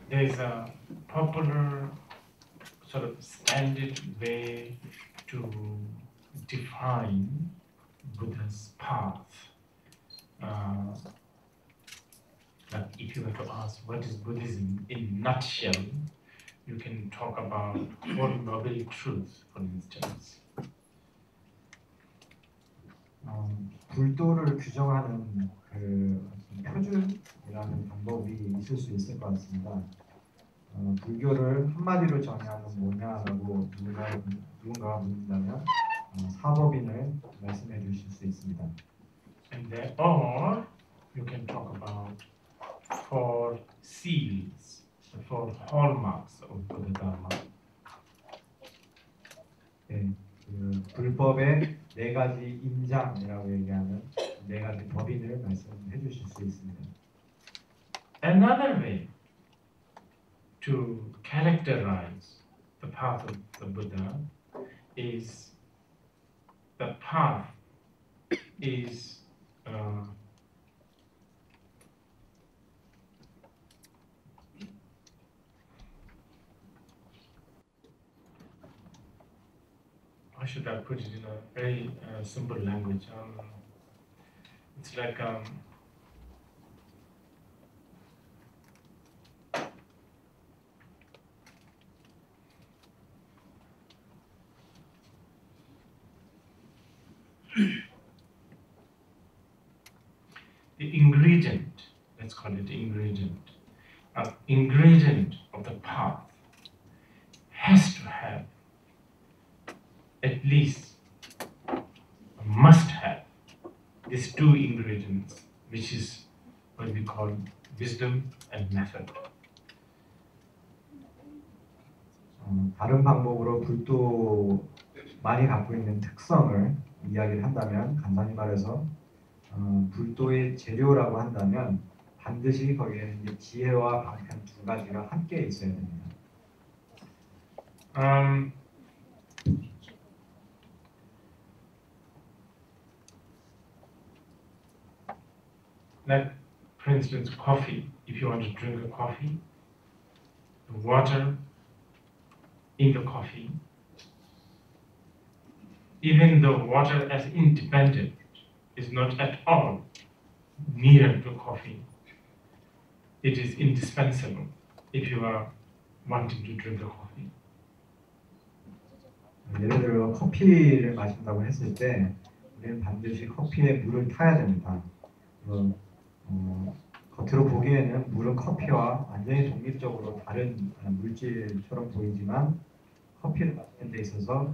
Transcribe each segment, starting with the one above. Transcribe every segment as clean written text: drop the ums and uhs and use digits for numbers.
there's a popular sort of standard way to define Buddha's path. But if you were to ask what is Buddhism in a nutshell, you can talk about Four Noble Truths, for instance. 불도를 규정하는 그 표준이라는 방법이 있을 수 있을 것 같습니다. 불교를 한마디로 정의하면 뭐냐라고 누군가가 묻는다면 사법인을 말씀해 주실 수 있습니다. And there are, you can talk about four seals, the four hallmarks of Buddha Dharma. 네, 그 불법의 네 가지 인장이라고 얘기하는 네 가지 법인을 말씀해 주실 수 있습니다. Another way to characterize the path of the Buddha is the path is how should I put it in a very simple language? It's like the ingredient, let's call it ingredient. Ingredient of the path has to have at least, must have these two ingredients, which is what we call wisdom and method. 다른 방법으로 불도만이 갖고 있는 특성을 이야기를 한다면, 간단히 말해서 불도의 재료라고 한다면 반드시 거기에는 이제 지혜와 방편 두 가지가 함께 있어야 됩니다. Like, for instance, coffee. If you want to drink a coffee, the water in the coffee, even the water as independent is not at all near to coffee. It is indispensable if you are wanting to drink a coffee. 예를 들어 커피를 마신다고 했을 때 우리는 반드시 커피에 물을 타야 됩니다. 겉으로 보기에는 물은 커피와 완전히 독립적으로 다른 물질처럼 보이지만 커피를 마시는 데 있어서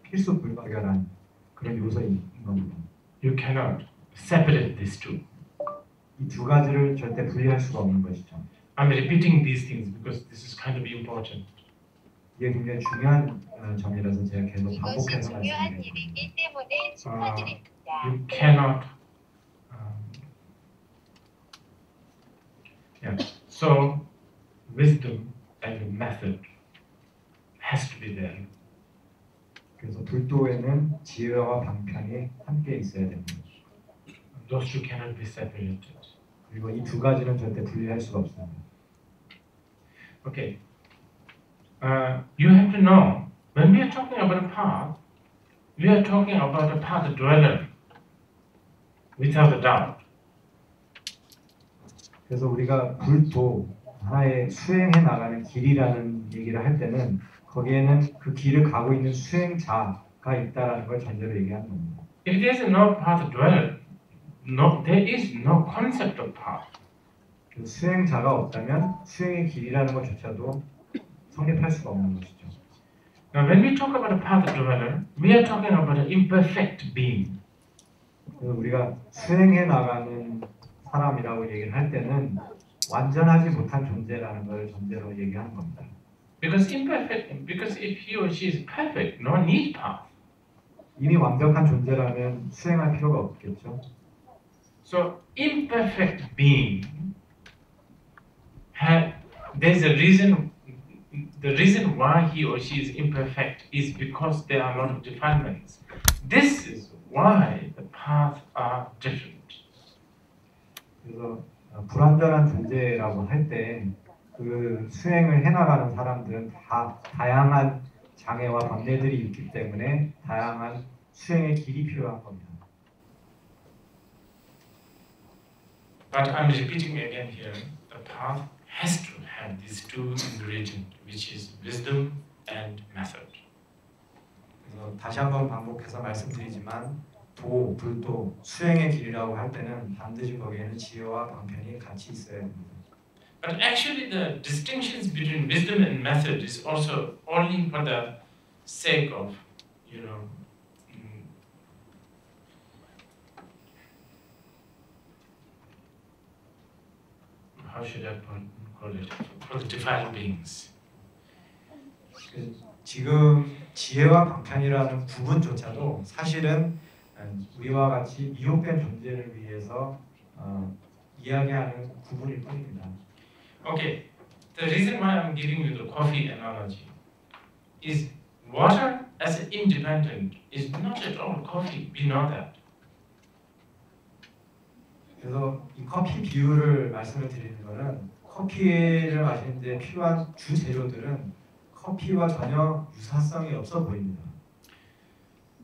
필수 불가결한 그런 요소인 겁니다. You cannot separate these two. 이 두 가지를 절대 분리할 수가 없는 것이죠. I'm repeating these things because this is kind of important. 이게 굉장히 중요한 점이라서 제가 계속 이것이 반복해서 중요한 말씀드리고 일이기 때문에 축하드립니다. You cannot. So, wisdom and method has to be there. 그래서 불도에는 지혜와 방편이 함께 있어야 됩니다. Those two cannot be separated. 그리고 이 두 가지는 절대 분리할 수가 없습니다. Okay. You have to know, when we are talking about a path, we are talking about a path dweller, without a doubt. 그래서 우리가 불도 하나의 수행해 나가는 길이라는 얘기를 할 때는 거기에는 그 길을 가고 있는 수행자가 있다라는 걸 전제로 얘기하는 겁니다. If there is no path dweller, there is no concept of path. 그 수행자가 없다면 수행의 길이라는 것조차도 성립할 수가 없는 것이죠. Now, when we talk about a path dweller, we are talking about an imperfect being. 우리가 수행해 나가는 사람이라고 얘기를 할 때는 완전하지 못한 존재라는 걸 전제로 얘기하는 겁니다. Because if he or she is perfect, no need path. 이미 완벽한 존재라면 수행할 필요가 없겠죠. So imperfect being, there's a reason. The reason why he or she is imperfect is because there are a lot of defilements. This is why the paths are different. 그래서 불완전한 존재라고 할 때 그 수행을 해나가는 사람들은 다 다양한 장애와 번뇌들이 있기 때문에 다양한 수행의 길이 필요한 겁니다. But I'm repeating again here, the path has to have these two ingredients, which is wisdom and method. 그래서 다시 한번 반복해서 말씀드리지만 도, 불도, 수행의 길이라고 할 때는 반드시 거기에는 지혜와 방편이 같이 있어야 됩니다. But actually the distinctions between wisdom and method is also only for the sake of, you know, how should I call it, for the defiled beings. 지금 지혜와 방편이라는 구분조차도 사실은 우리와 같이 미혹된 존재를 위해서 이야기하는 구분일 뿐입니다. Okay, the reason why I'm giving you the coffee analogy is water as an independent is not at all coffee. We know that. 그래서 이 커피 비유를 말씀을 드리는 것은 커피를 마시는데 필요한 주 재료들은 커피와 전혀 유사성이 없어 보입니다.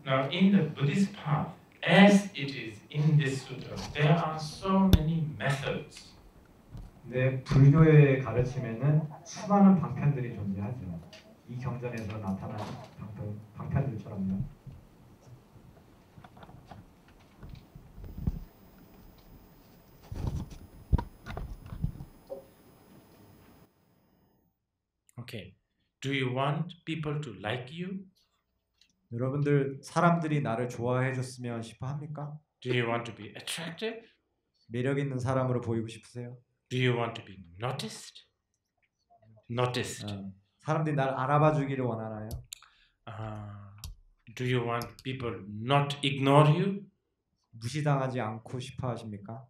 Now, in the Buddhist path, as it is in this sutra, there are so many methods. 근데 불교의 가르침에는 수많은 방편들이 존재하죠. 이 경전에서 나타난 방편들처럼요. Okay. Do you want people to like you? 여러분들 사람들이 나를 좋아해 줬으면 싶어 합니까? Do you want to be attractive? 매력 있는 사람으로 보이고 싶으세요? Do you want to be noticed? Noticed. 사람들이 나를 알아봐 주기를 원하나요? Do you want people not ignore you? 무시당하지 않고 싶어 하십니까?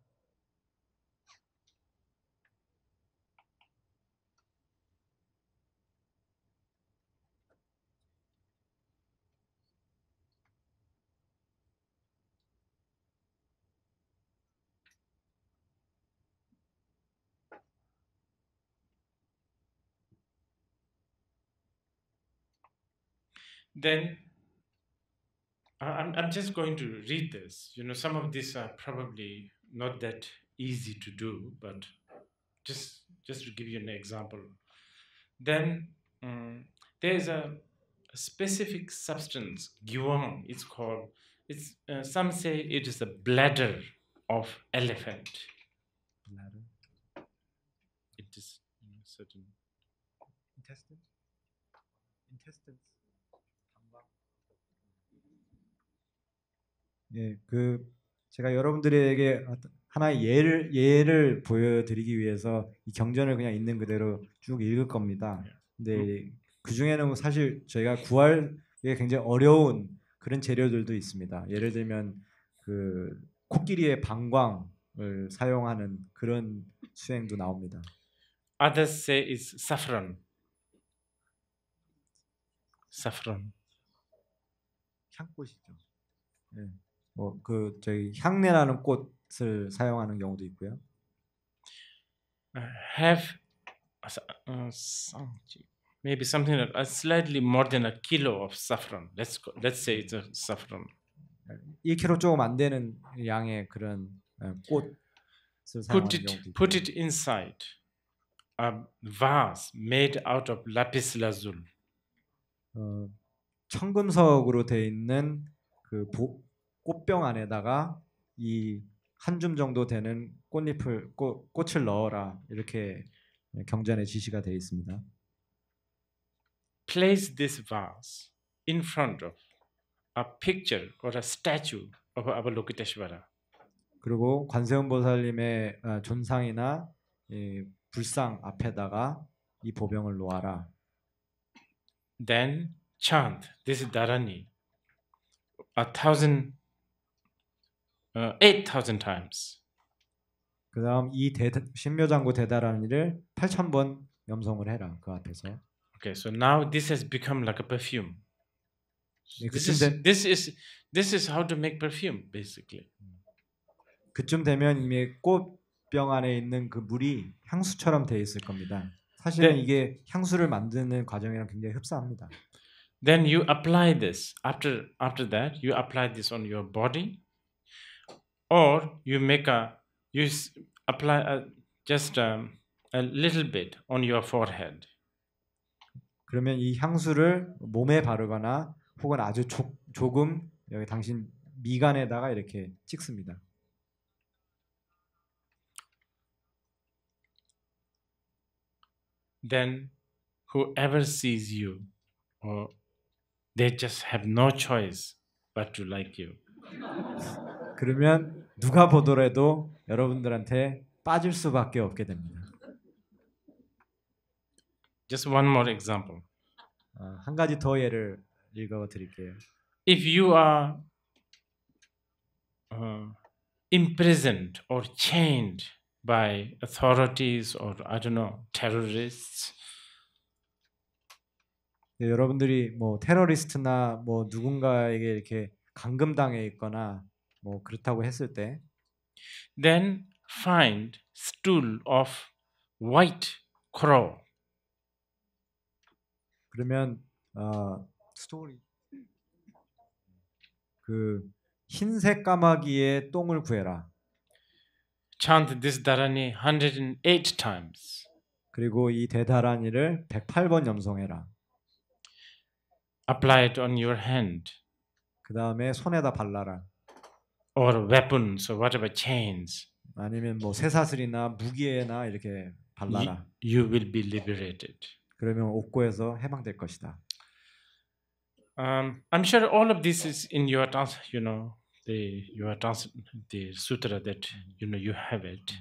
Then I'm just going to read this. You know, some of these are probably not that easy to do, but just to give you an example. Then there is a specific substance, gyuang. It's called. It's some say it is the bladder of elephant. Bladder. It is certain. Intestines. 예, 제가 여러분들에게 하나의 예를 보여드리기 위해서 이 경전을 그냥 있는 그대로 쭉 읽을 겁니다. 근데 그 중에는 사실 저희가 구하기 굉장히 어려운 그런 재료들도 있습니다. 예를 들면 그 코끼리의 방광을 사용하는 그런 수행도 나옵니다. Others say it's saffron. Saffron. 향꽃이죠. 네. 저희 향내나는 꽃을 사용하는 경우도 있고요. Have maybe something like slightly more than a kilo of saffron. Let's say it's a saffron. 1kg 조금 안 되는 양의 그런 꽃을 사용하는 경우도 있고요. Put it inside a vase made out of lapis lazuli. 청금석으로 되어 있는 그 꽃병 안에다가 이 한 줌 정도 되는 꽃을 넣어라, 이렇게 경전에 지시가 되어 있습니다. Place this vase in front of a picture or a statue of Avalokiteshvara. 그리고 관세음보살님의 존상이나 불상 앞에다가 이 보병을 놓아라. Then chant this dharani 8,000 times. 그다음 이 신묘장구 대다라니를 8,000번 염송을 해라, 그 앞에서. Okay, so now this has become like a perfume. This is how to make perfume, basically. 그쯤 되면 이미 꽃병 안에 있는 그 물이 향수처럼 되어 있을 겁니다. 사실은 네. 이게 향수를 만드는 과정이랑 굉장히 흡사합니다. Then you apply this. After that, you apply this on your body, or you make apply just a little bit on your forehead. 그러면 이 향수를 몸에 바르거나 혹은 아주 조금 여기 당신 미간에다가 이렇게 찍습니다. Then whoever sees you, they just have no choice but to like you. 그러면 누가 보더라도 여러분들한테 빠질 수밖에 없게 됩니다. Just one more example. 한 가지 더 예를 읽어 드릴게요. If you are imprisoned or chained by authorities or I don't know terrorists, 네, 여러분들이 뭐 테러리스트나 뭐 누군가에게 이렇게 감금당해 있거나 뭐 그렇다고 했을 때, then find stool of white crow. 그러면 스토리 그 흰색 까마귀의 똥을 구해라. Chant this dharani 108 times. 그리고 이 대다란이를 108번 염송해라. Apply it on your hand 그 다음에 손에다 발라라. or weapons or whatever chains. 아니면 뭐 쇠사슬이나 무기에나 이렇게 발라라. You will be liberated. 그러면 옥고에서 해방될 것이다. I'm sure all of this is in your the sutra that you have it.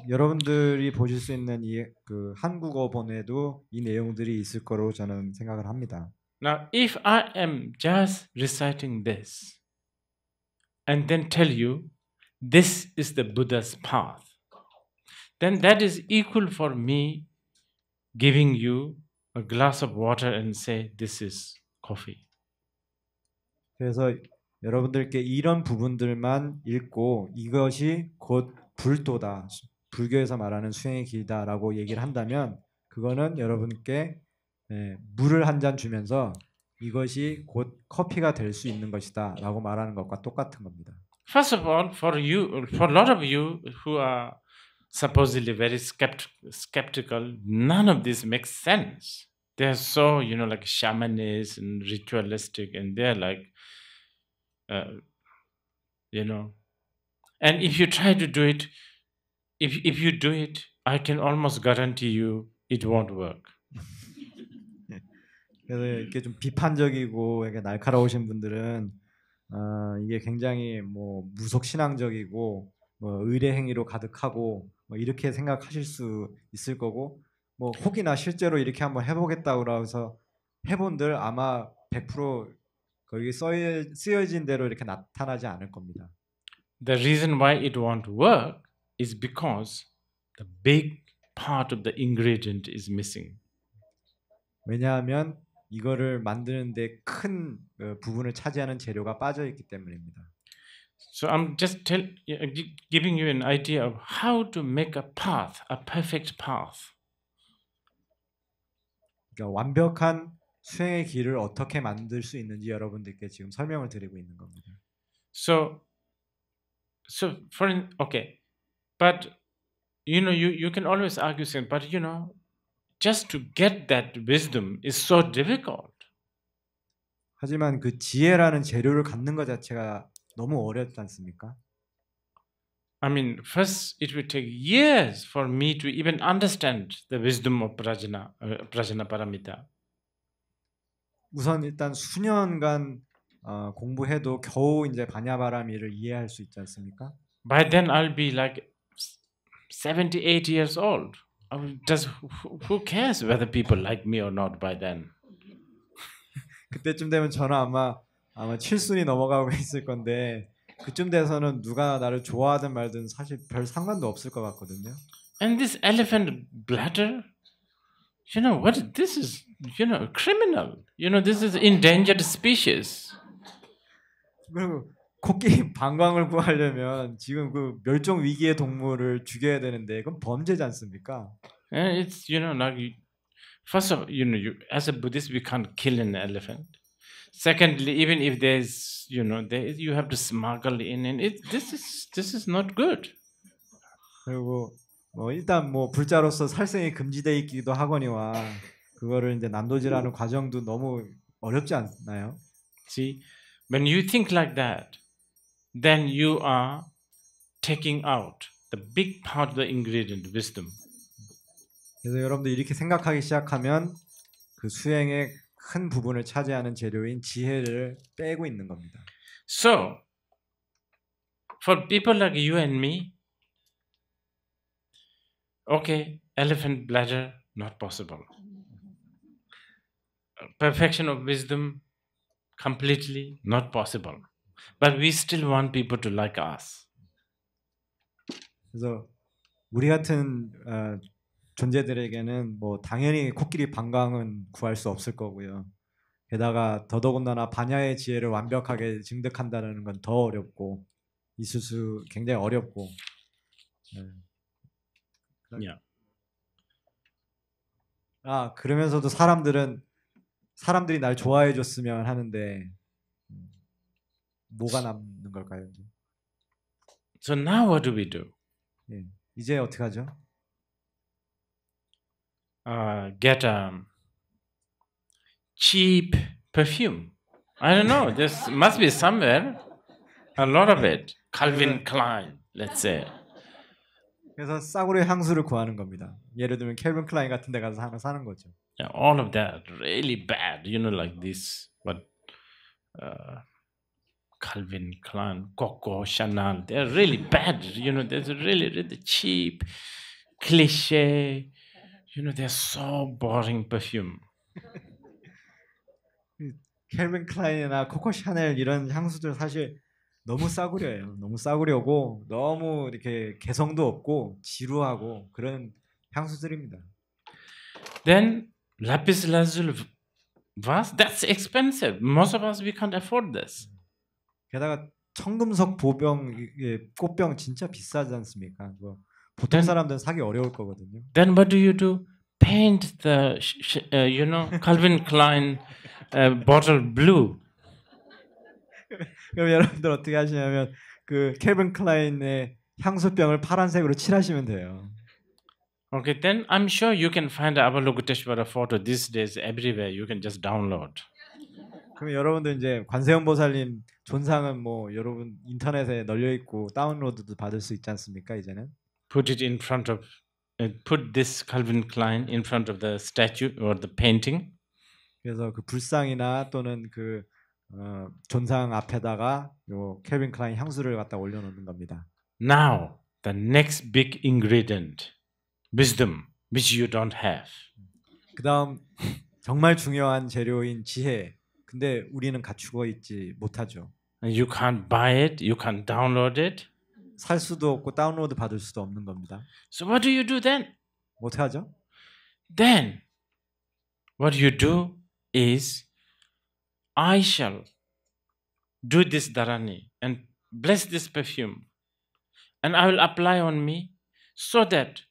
여러분들이 보실 수 있는 이 그 한국어 본에도 이 내용들이 있을 거로 저는 생각을 합니다. Now, if I am just reciting this and then tell you this is the Buddha's path, then that is equal for me giving you a glass of water and say this is coffee. 그래서 여러분들께 이런 부분들만 읽고 이것이 곧 불도다, 불교에서 말하는 수행의 길다라고 얘기를 한다면 그거는 여러분께 물을 한 잔 주면서 이것이 곧 커피가 될 수 있는 것이다라고 말하는 것과 똑같은 겁니다. First of all, for a lot of you who are supposedly very skeptical, none of this makes sense. They're so like shamanist and ritualistic, and they're like and if you try to do it, if you do it, I can almost guarantee you it won't work. 그래서 이렇게 좀 비판적이고 이렇게 날카로우신 분들은 이게 굉장히 뭐 무속 신앙적이고 뭐 의례 행위로 가득하고 뭐 이렇게 생각하실 수 있을 거고, 뭐 혹이나 실제로 이렇게 한번 해보겠다고 해서 해본들 아마 100% 거기 쓰여진 대로 이렇게 나타나지 않을 겁니다. The reason why it won't work is because the big part of the ingredient is missing. 왜냐하면 이거를 만드는데 큰 부분을 차지하는 재료가 빠져 있기 때문입니다. So I'm just giving you an idea of how to make a path, a perfect path. 그러니까 완벽한 수행의 길을 어떻게 만들 수 있는지 여러분들께 지금 설명을 드리고 있는 겁니다. So okay, but you can always argue saying, but just to get that wisdom is so difficult. 하지만 그 지혜라는 재료를 갖는 것 자체가 너무 어렵지 않습니까? I mean, first it will take years for me to even understand the wisdom of Prajnaparamita. 우선 일단 수년간 공부해도 겨우 이제 바냐바라미를 이해할 수 있지 않습니까? By then I'll be like 78 years old. Who cares whether people like me or not by then? 그때쯤 되면 저는 아마 7순이 넘어가고 있을 건데 그쯤 돼서는 누가 나를 좋아하든 말든 사실 별 상관도 없을 것 같거든요. And this elephant bladder, what this is, a criminal. This is endangered species. 그리고 코끼리 방광을 구하려면 지금 그 멸종 위기의 동물을 죽여야 되는데 그건 범죄지 않습니까? And it's like first of as a Buddhist we can't kill an elephant. Secondly, even if there's you have to smuggle in, and this is not good. 그리고 뭐 일단 뭐 불자로서 살생이 금지돼 있기도 하거니와 그거를 이제 난도질하는 과정도 너무 어렵지 않나요? See, when you think like that, then you are taking out the big part of the ingredient, wisdom. 그래서 여러분들 이렇게 생각하기 시작하면 그 수행의 큰 부분을 차지하는 재료인 지혜를 빼고 있는 겁니다. So, for people like you and me, okay, elephant bladder, not possible. Perfection of wisdom, completely not possible. But we still want people to like us. 그래서 우리 같은 존재들에게는 뭐 당연히 코끼리 방광은 구할 수 없을 거고요. 게다가 더더군다나 반야의 지혜를 완벽하게 증득한다는 건 더 어렵고 있을 수 굉장히 어렵고. Yeah. 그러면서도 사람들이 날 좋아해 줬으면 하는데 뭐가 남는 걸까요? So now what do we do? 이제 어떻게 하죠? Get a cheap perfume. I don't know. There must be somewhere. A lot of it. Calvin Klein, let's say. 그래서 싸구려 향수를 구하는 겁니다. 예를 들면 캘빈 클라인 같은 데 가서 하나 사는 거죠. Yeah, all of that really bad. Like this. What? Calvin Klein, Coco, Chanel. They're really bad. They're really, really cheap, cliche. They're so boring perfume. 캘빈 클라인이나 코코 샤넬 이런 향수들 사실 너무 싸구려예요. 너무 싸구려고 너무 이렇게 개성도 없고 지루하고 그런 향수들입니다. Then lapis lazuli vase, that's expensive. Most of us we can't afford this. 게다가 청금석 보병 꽃병 진짜 비싸지 않습니까? 보통 사람들은 사기 어려울 거거든요. Then what do you do? Paint the Calvin Klein bottle blue. 그럼 여러분들 어떻게 하시냐면 그 캘빈 클라인의 향수병을 파란색으로 칠하시면 돼요. Okay, then I'm sure you can find Avalokiteshvara photo these days everywhere. You can just download. 그럼 여러분들 이제 관세음보살님 존상은 뭐 여러분 인터넷에 널려 있고 다운로드도 받을 수 있지 않습니까? 이제는 put this Calvin Klein in front of the statue or the painting. 그래서 그 불상이나 또는 그 존상 앞에다가 요 캘빈 클라인 향수를 갖다 올려놓는 겁니다. Now the next big ingredient, wisdom, which you don't have. 그다음 정말 중요한 재료인 지혜. 근데 우리는 갖추고 있지 못하죠. You can't buy it, you can't download it. 살 수도 없고 다운로드 받을 수도 없는 겁니다. So what do you do then? 어떻게 하죠? Then what you do is I shall do this dharani and bless this perfume and I will apply on me so that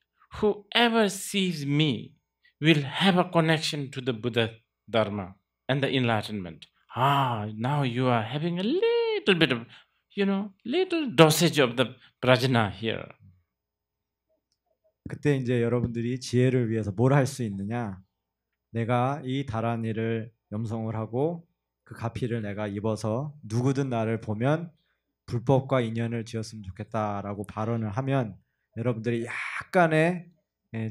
whoever sees me will have a connection to the Buddha Dharma and the enlightenment. Now you are having a little bit of, little dosage of the prajna here. 그때 이제 여러분들이 지혜를 위해서 뭘 할 수 있느냐? 내가 이 다라니를 염송을 하고 그 가피를 내가 입어서 누구든 나를 보면 불법과 인연을 지었으면 좋겠다라고 발언을 하면 여러분들이 약간의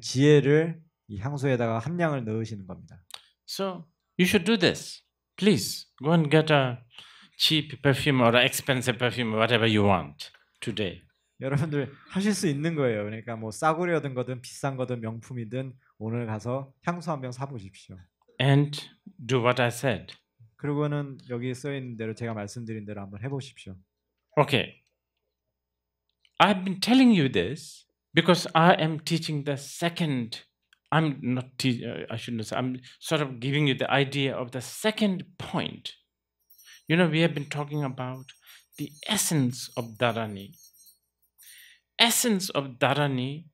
지혜를 이 향수에다가 함량을 넣으시는 겁니다. So you should do this. Please go and get a cheap perfume or an expensive perfume, whatever you want today. 여러분들 하실 수 있는 거예요. 그러니까 뭐 싸구려든 거든 비싼 거든 명품이든 오늘 가서 향수 한 병 사보십시오. And do what I said. 그리고는 여기 써 있는 대로 제가 말씀드린 대로 한번 해보십시오. Okay. I've been telling you this because I am teaching the second. I'm not. I shouldn't say. I'm sort of giving you the idea of the second point. We have been talking about the essence of dharani. Essence of dharani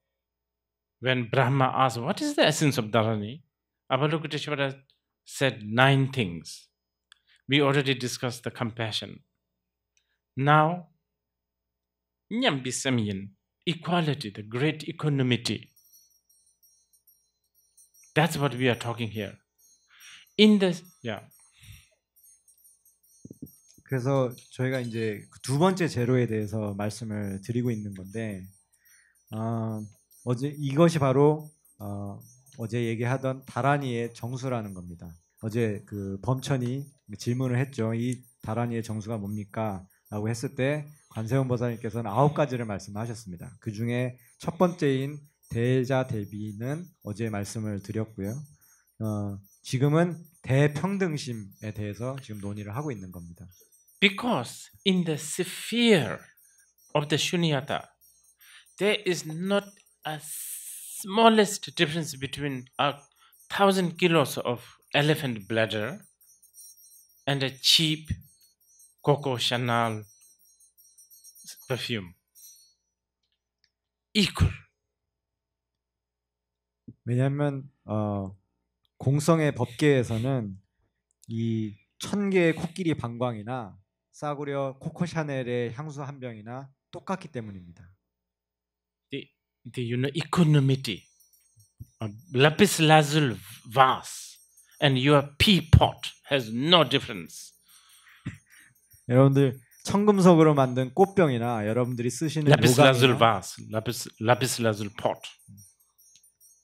when Brahma asked, what is the essence of Dharani? Avalokiteshvara said 9 things. We already discussed the compassion. Now, Nyambisamyan, equality, the great equanimity. That's what we are talking here. In this, yeah. 그래서 저희가 이제 두 번째 제로에 대해서 말씀을 드리고 있는 건데 어제 이것이 바로 어제 얘기하던 다라니의 정수라는 겁니다. 어제 그 범천이 질문을 했죠. 이 다라니의 정수가 뭡니까? 라고 했을 때 관세음 보살님께서는 9가지를 말씀하셨습니다. 그 중에 첫 번째인 대자 대비는 어제 말씀을 드렸고요. 지금은 대평등심에 대해서 지금 논의를 하고 있는 겁니다. Because in the sphere of the Shunyata, there is not a smallest difference between 1,000 kilos of elephant bladder and a cheap Coco Chanel perfume. Equal. 왜냐하면 공성의 법계에서는 이 1000개의 코끼리 방광이나 싸구려 코코 샤넬의 향수 한 병이나 똑같기 때문입니다. The equanimity, lapis lazuli vase and your pea pot has no difference. 여러분들 청금석으로 만든 꽃병이나 여러분들이 쓰시는 lapis lazuli 요강이나 vase, lapis lazuli pot.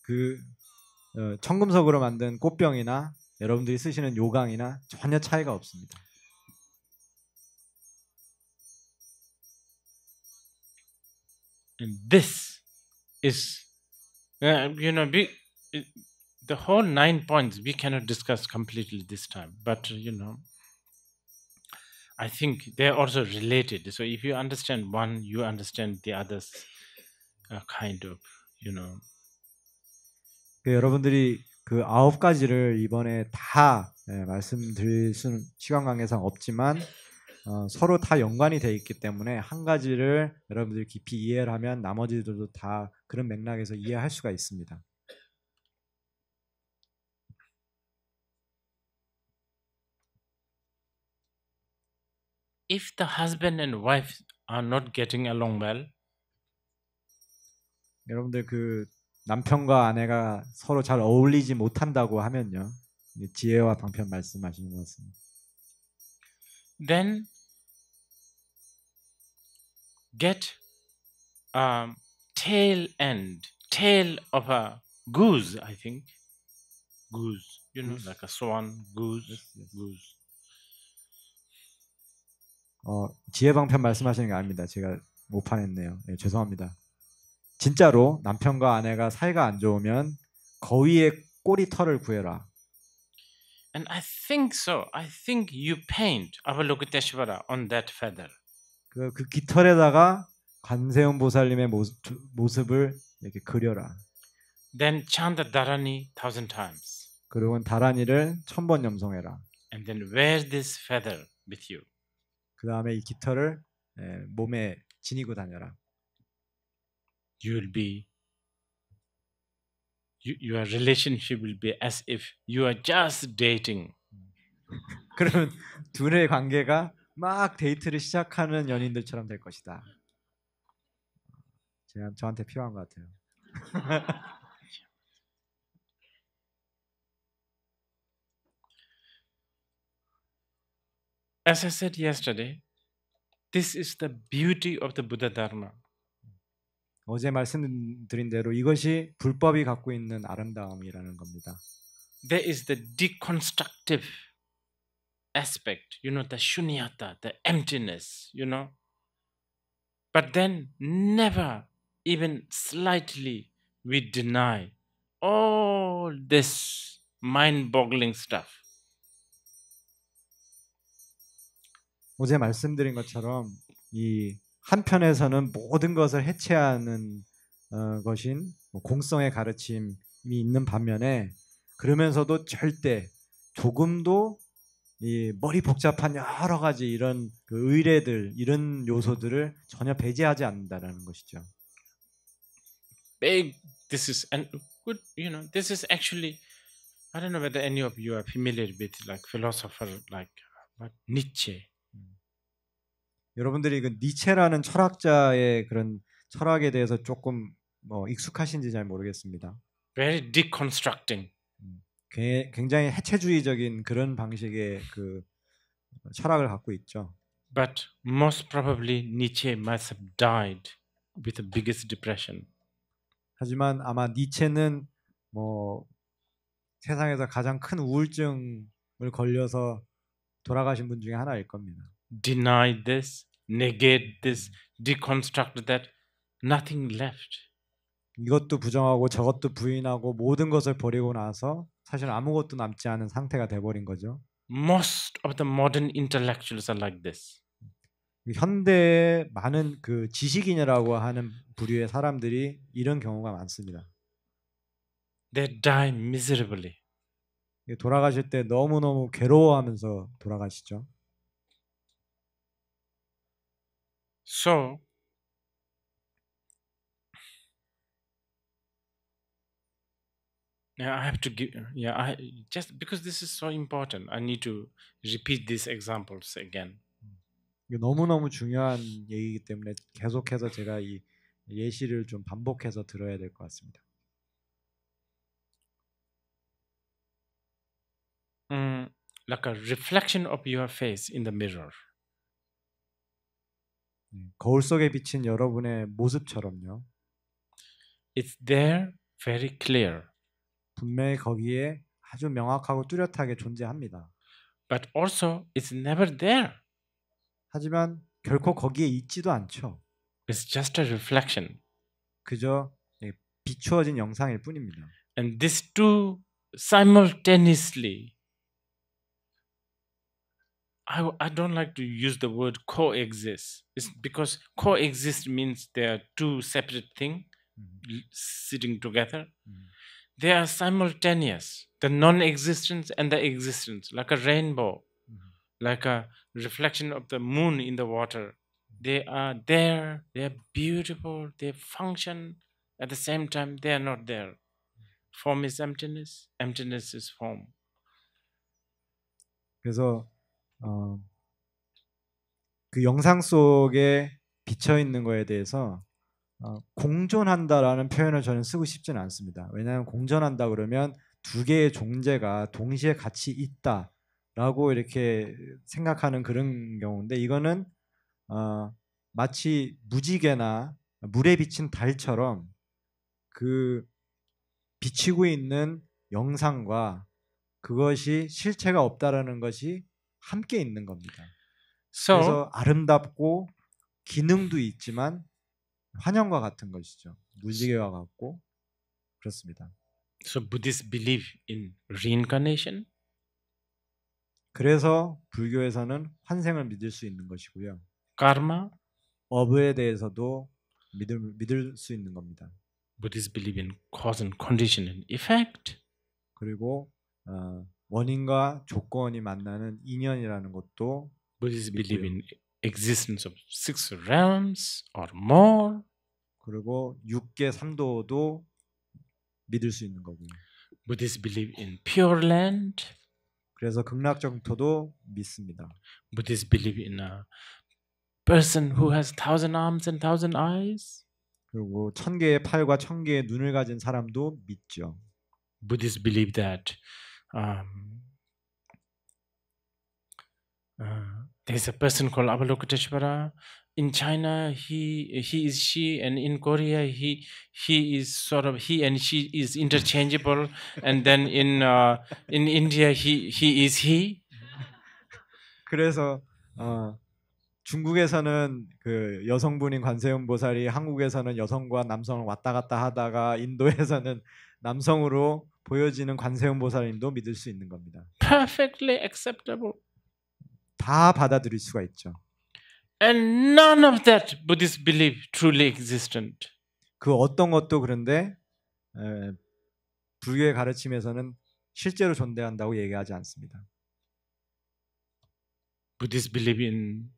그 청금석으로 만든 꽃병이나 여러분들이 쓰시는 요강이나 전혀 차이가 없습니다. And this is, the whole 9 points we cannot discuss completely this time. But, I think they're also related. So if you understand one, you understand the others kind of, 여러분들이 그 9가지를 이번에 다 말씀드릴 수는 시간 관계상 없지만 서로 다 연관이 돼 있기 때문에 한 가지를 여러분들이 깊이 이해를 하면 나머지들도 다 그런 맥락에서 이해할 수가 있습니다. If the husband and wife are not getting along well, 여러분들 그 남편과 아내가 서로 잘 어울리지 못한다고 하면요. 지혜와 방편 말씀하시는 것 같습니다. then get tail of a goose, I think. Goose, like a swan, goose. 지혜 방편 말씀하시는 게 아닙니다. 제가 오판했네요. 죄송합니다. 진짜로 남편과 아내가 사이가 안 좋으면 거위의 꼬리털을 구해라. And I think so. I think you paint Avalokiteshvara on that feather. 그 깃털에다가 관세음 보살님의 모습을 이렇게 그려라. Then chant the Dharani 1,000 times. 그리고 다라니를 1000번 염송해라. And then wear this feather with you. 그 다음에 이 깃털을 몸에 지니고 다녀라. You will be, your relationship will be as if you are just dating. 그러면 둘의 관계가 막 데이트를 시작하는 연인들처럼 될 것이다. 저한테 필요한 것 같아요. As I said yesterday, this is the beauty of the Buddha Dharma. 어제 말씀드린 대로 이것이 불법이 갖고 있는 아름다움이라는 겁니다. There is the deconstructive aspect, the shunyata, the emptiness, But then never even slightly we deny all this mind-boggling stuff. 어제 말씀드린 것처럼 이 한편에서는 모든 것을 해체하는 것인 공성의 가르침이 있는 반면에 그러면서도 절대 조금도 이 머리 복잡한 여러 가지 이런 그 의례들 이런 요소들을 전혀 배제하지 않는다라는 것이죠. Big this is and good, this is actually, I don't know whether any of you are familiar with like philosopher like Nietzsche. 여러분들이 그 니체라는 철학자의 그런 철학에 대해서 조금 익숙하신지 잘 모르겠습니다. Very deconstructing. 굉장히 해체주의적인 그런 방식의 그 철학을 갖고 있죠. But most probably Nietzsche must have died with the biggest depression. 하지만 아마 니체는 세상에서 가장 큰 우울증을 걸려서 돌아가신 분 중에 하나일 겁니다. Deny this, negate this, deconstruct that, nothing left. 이것도 부정하고 저것도 부인하고 모든 것을 버리고 나서 사실 아무것도 남지 않은 상태가 돼버린 거죠. Most of the modern intellectuals are like this. 현대의 많은 그 지식인이라고 하는 부류의 사람들이 이런 경우가 많습니다. They die miserably. 돌아가실 때 너무너무 괴로워하면서 돌아가시죠. So I have to give. I just because this is so important, I need to repeat these examples again. 이게 너무너무 중요한 얘기이기 때문에 계속해서 제가 이 예시를 좀 반복해서 들어야 될 것 같습니다. Like a reflection of your face in the mirror. 거울 속에 비친 여러분의 모습처럼요. It's there, very clear. 분명히 거기에 아주 명확하고 뚜렷하게 존재합니다. But also, it's never there. 하지만 결코 거기에 있지도 않죠. It's just a reflection. 그저 비추어진 영상일 뿐입니다. And these two simultaneously, I don't like to use the word coexist. It's because coexist means they are two separate things sitting together. They are simultaneous. The non-existence and the existence, like a rainbow, like a reflection of the moon in the water. They are there. They are beautiful. They function. At the same time, they are not there. Form is emptiness. Emptiness is form. 그래서 그 영상 속에 비쳐 있는 거에 대해서 공존한다라는 표현을 저는 쓰고 싶지는 않습니다. 왜냐하면 공존한다 그러면 두 개의 존재가 동시에 같이 있다라고 이렇게 생각하는 그런 경우인데 이거는 마치 무지개나 물에 비친 달처럼 그 비치고 있는 영상과 그것이 실체가 없다라는 것이 함께 있는 겁니다. 그래서 아름답고 기능도 있지만 환영과 같은 것이죠. 무지개와 같고 그렇습니다. So Buddhists believe in reincarnation. 그래서 불교에서는 환생을 믿을 수 있는 것이고요. Karma. 업에 대해서도 믿을 수 있는 겁니다. Buddhists believe in cause and condition and effect. 그리고 원인과 조건이 만나는 인연이라는 것도 Buddhists believe in existence of 6 realms or more. 그리고 6계 3도도 믿을 수 있는 거고요. Buddhists believe in pure land. 그래서 극락정토도 믿습니다. Buddhists believe in a person who has 1,000 arms and 1,000 eyes. 그리고 1000개의 팔과 1000개의 눈을 가진 사람도 믿죠. Buddhists believe that there's a person called Avalokiteshvara. In China, he is she, and in Korea, he is sort of he and she is interchangeable, and then in India, he is he. 그래서 중국에서는 그 여성분인 관세음 보살이 한국에서는 여성과 남성을 왔다 갔다 하다가 인도에서는 남성으로 보여지는 관세음 보살님도 믿을 수 있는 겁니다. Perfectly acceptable. 다 받아들일 수가 있죠. And none of that Buddhists believe truly existent. 그 어떤 것도 그런데 불교의 가르침에서는 실제로 존재한다고 얘기하지 않습니다. Buddhists believe in,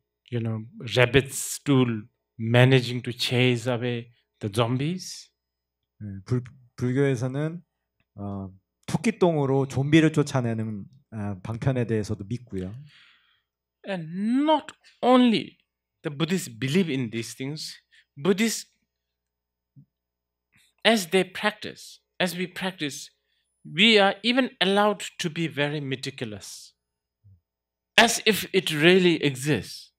rabbit's stool managing to chase away the zombies. 불교에서는 토끼똥으로 좀비를 쫓아내는 방편에 대해서도 믿고요. And not only the Buddhists believe in these things, Buddhists, as we practice, we are even allowed to be very meticulous, as if it really exists.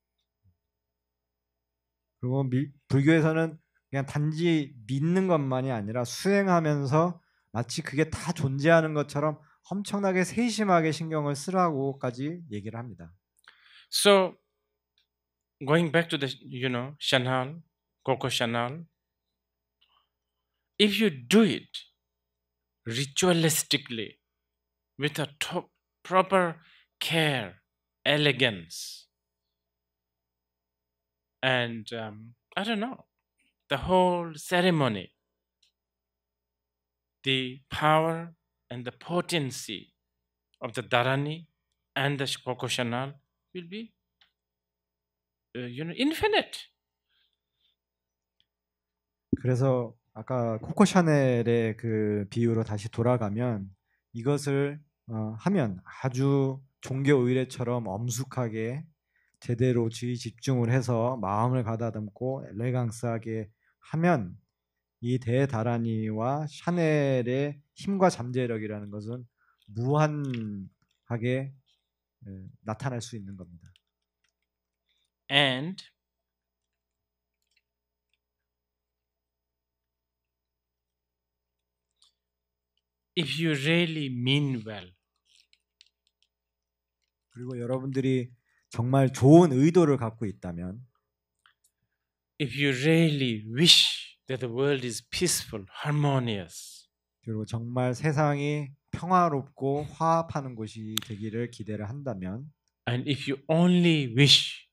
그리고 불교에서는 그냥 단지 믿는 것만이 아니라 수행하면서 마치 그게 다 존재하는 것처럼 엄청나게 세심하게 신경을 쓰라고까지 얘기를 합니다. So, going back to the, Chanel, Coco Chanel, if you do it ritualistically, with a proper care, elegance, and I don't know, the whole ceremony, the power and the potency of the Dharani and the Coco Chanel will be, infinite. 그래서 아까 코코 샤넬의 그 비유로 다시 돌아가면 이것을 하면 아주 종교 의례처럼 엄숙하게 제대로 주의 집중을 해서 마음을 가다듬고 엘레강스하게 하면 이 대다라니와 샤넬의 힘과 잠재력이라는 것은 무한하게 나타날 수 있는 겁니다. And if you really mean well, 그리고 여러분들이 정말 좋은 의도를 갖고 있다면, if you really wish that the world is peaceful, harmonious, 그리고 정말 세상이 평화롭고 화합하는 곳이 되기를 기대를 한다면, and if you only wish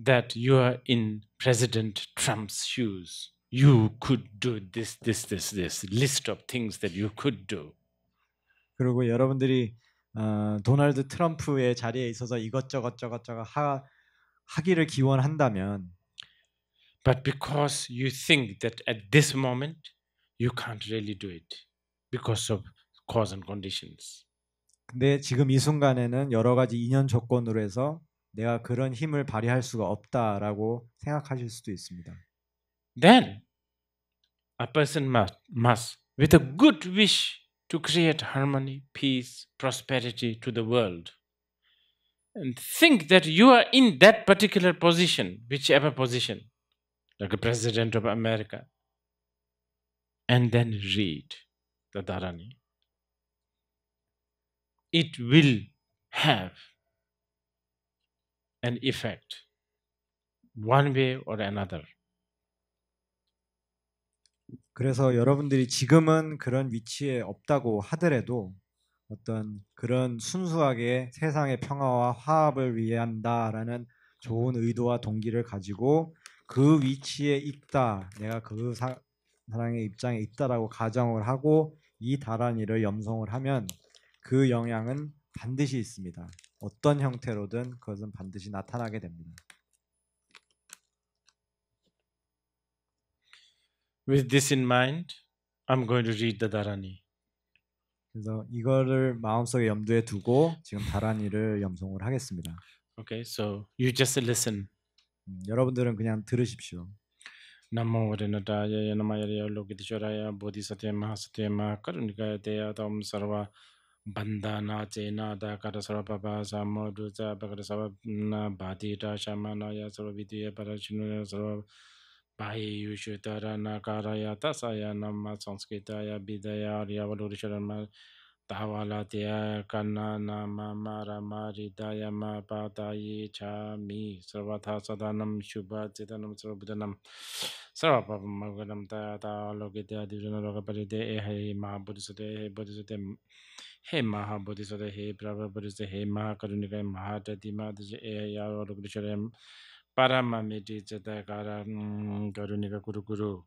that you are in President Trump's shoes, you could do this list of things that you could do. 그리고 여러분들이 도널드 트럼프의 자리에 있어서 이것저것 하기를 기원한다면, but because you think that at this moment you can't really do it because of cause and conditions. 근데 지금 이 순간에는 여러 가지 인연 조건으로 해서 내가 그런 힘을 발휘할 수가 없다라고 생각하실 수도 있습니다. Then a person must, with a good wish to create harmony, peace, prosperity to the world, and think that you are in that particular position, whichever position, like a president of America, and then read the Dharani. It will have an effect, one way or another. 그래서 여러분들이 지금은 그런 위치에 없다고 하더라도 어떤 그런 순수하게 세상의 평화와 화합을 위한다라는 좋은 의도와 동기를 가지고 그 위치에 있다, 내가 그 사람의 입장에 있다라고 가정을 하고 이 다란이를 염송을 하면 그 영향은 반드시 있습니다. 어떤 형태로든 그것은 반드시 나타나게 됩니다. With this in mind, I'm going to read the Dharani. 그래서 이거를 마음속에 염두에 두고 지금 다란이를 염송을 하겠습니다. Okay, so you just listen. 여러분들은 그냥 들으십시오. Namo Varinataya Yanamayaya Lokitishwaraya Bodhisattva Mahasattva Mahakarunikaya Deyadam Sarva Bandhana Jena Dakara Sarvabhava Samoduja Bhagara Sarvabna Bhadita Shamanaya Sarvavidya Parachunaya Sarva Bhayi Yushutara Nakaraya Tasaya Nama Sanskritaya Bidaya Aryavalurishwarama Tavalatya Kana Nama Mara Maridaya Ma Patayi Chami Sarvatha Sadanam Shubha Chitanam Sarvabhudanam Sarvapamaganam Tata Lokitya Divjana Lokaparite He Mahabodhisate He Bodhisate He Mahabodhisate He Prabhupada He Mahakarunika Mahatatima He Yavalurishwaram Paramamiti Chatakara Karunika Kuru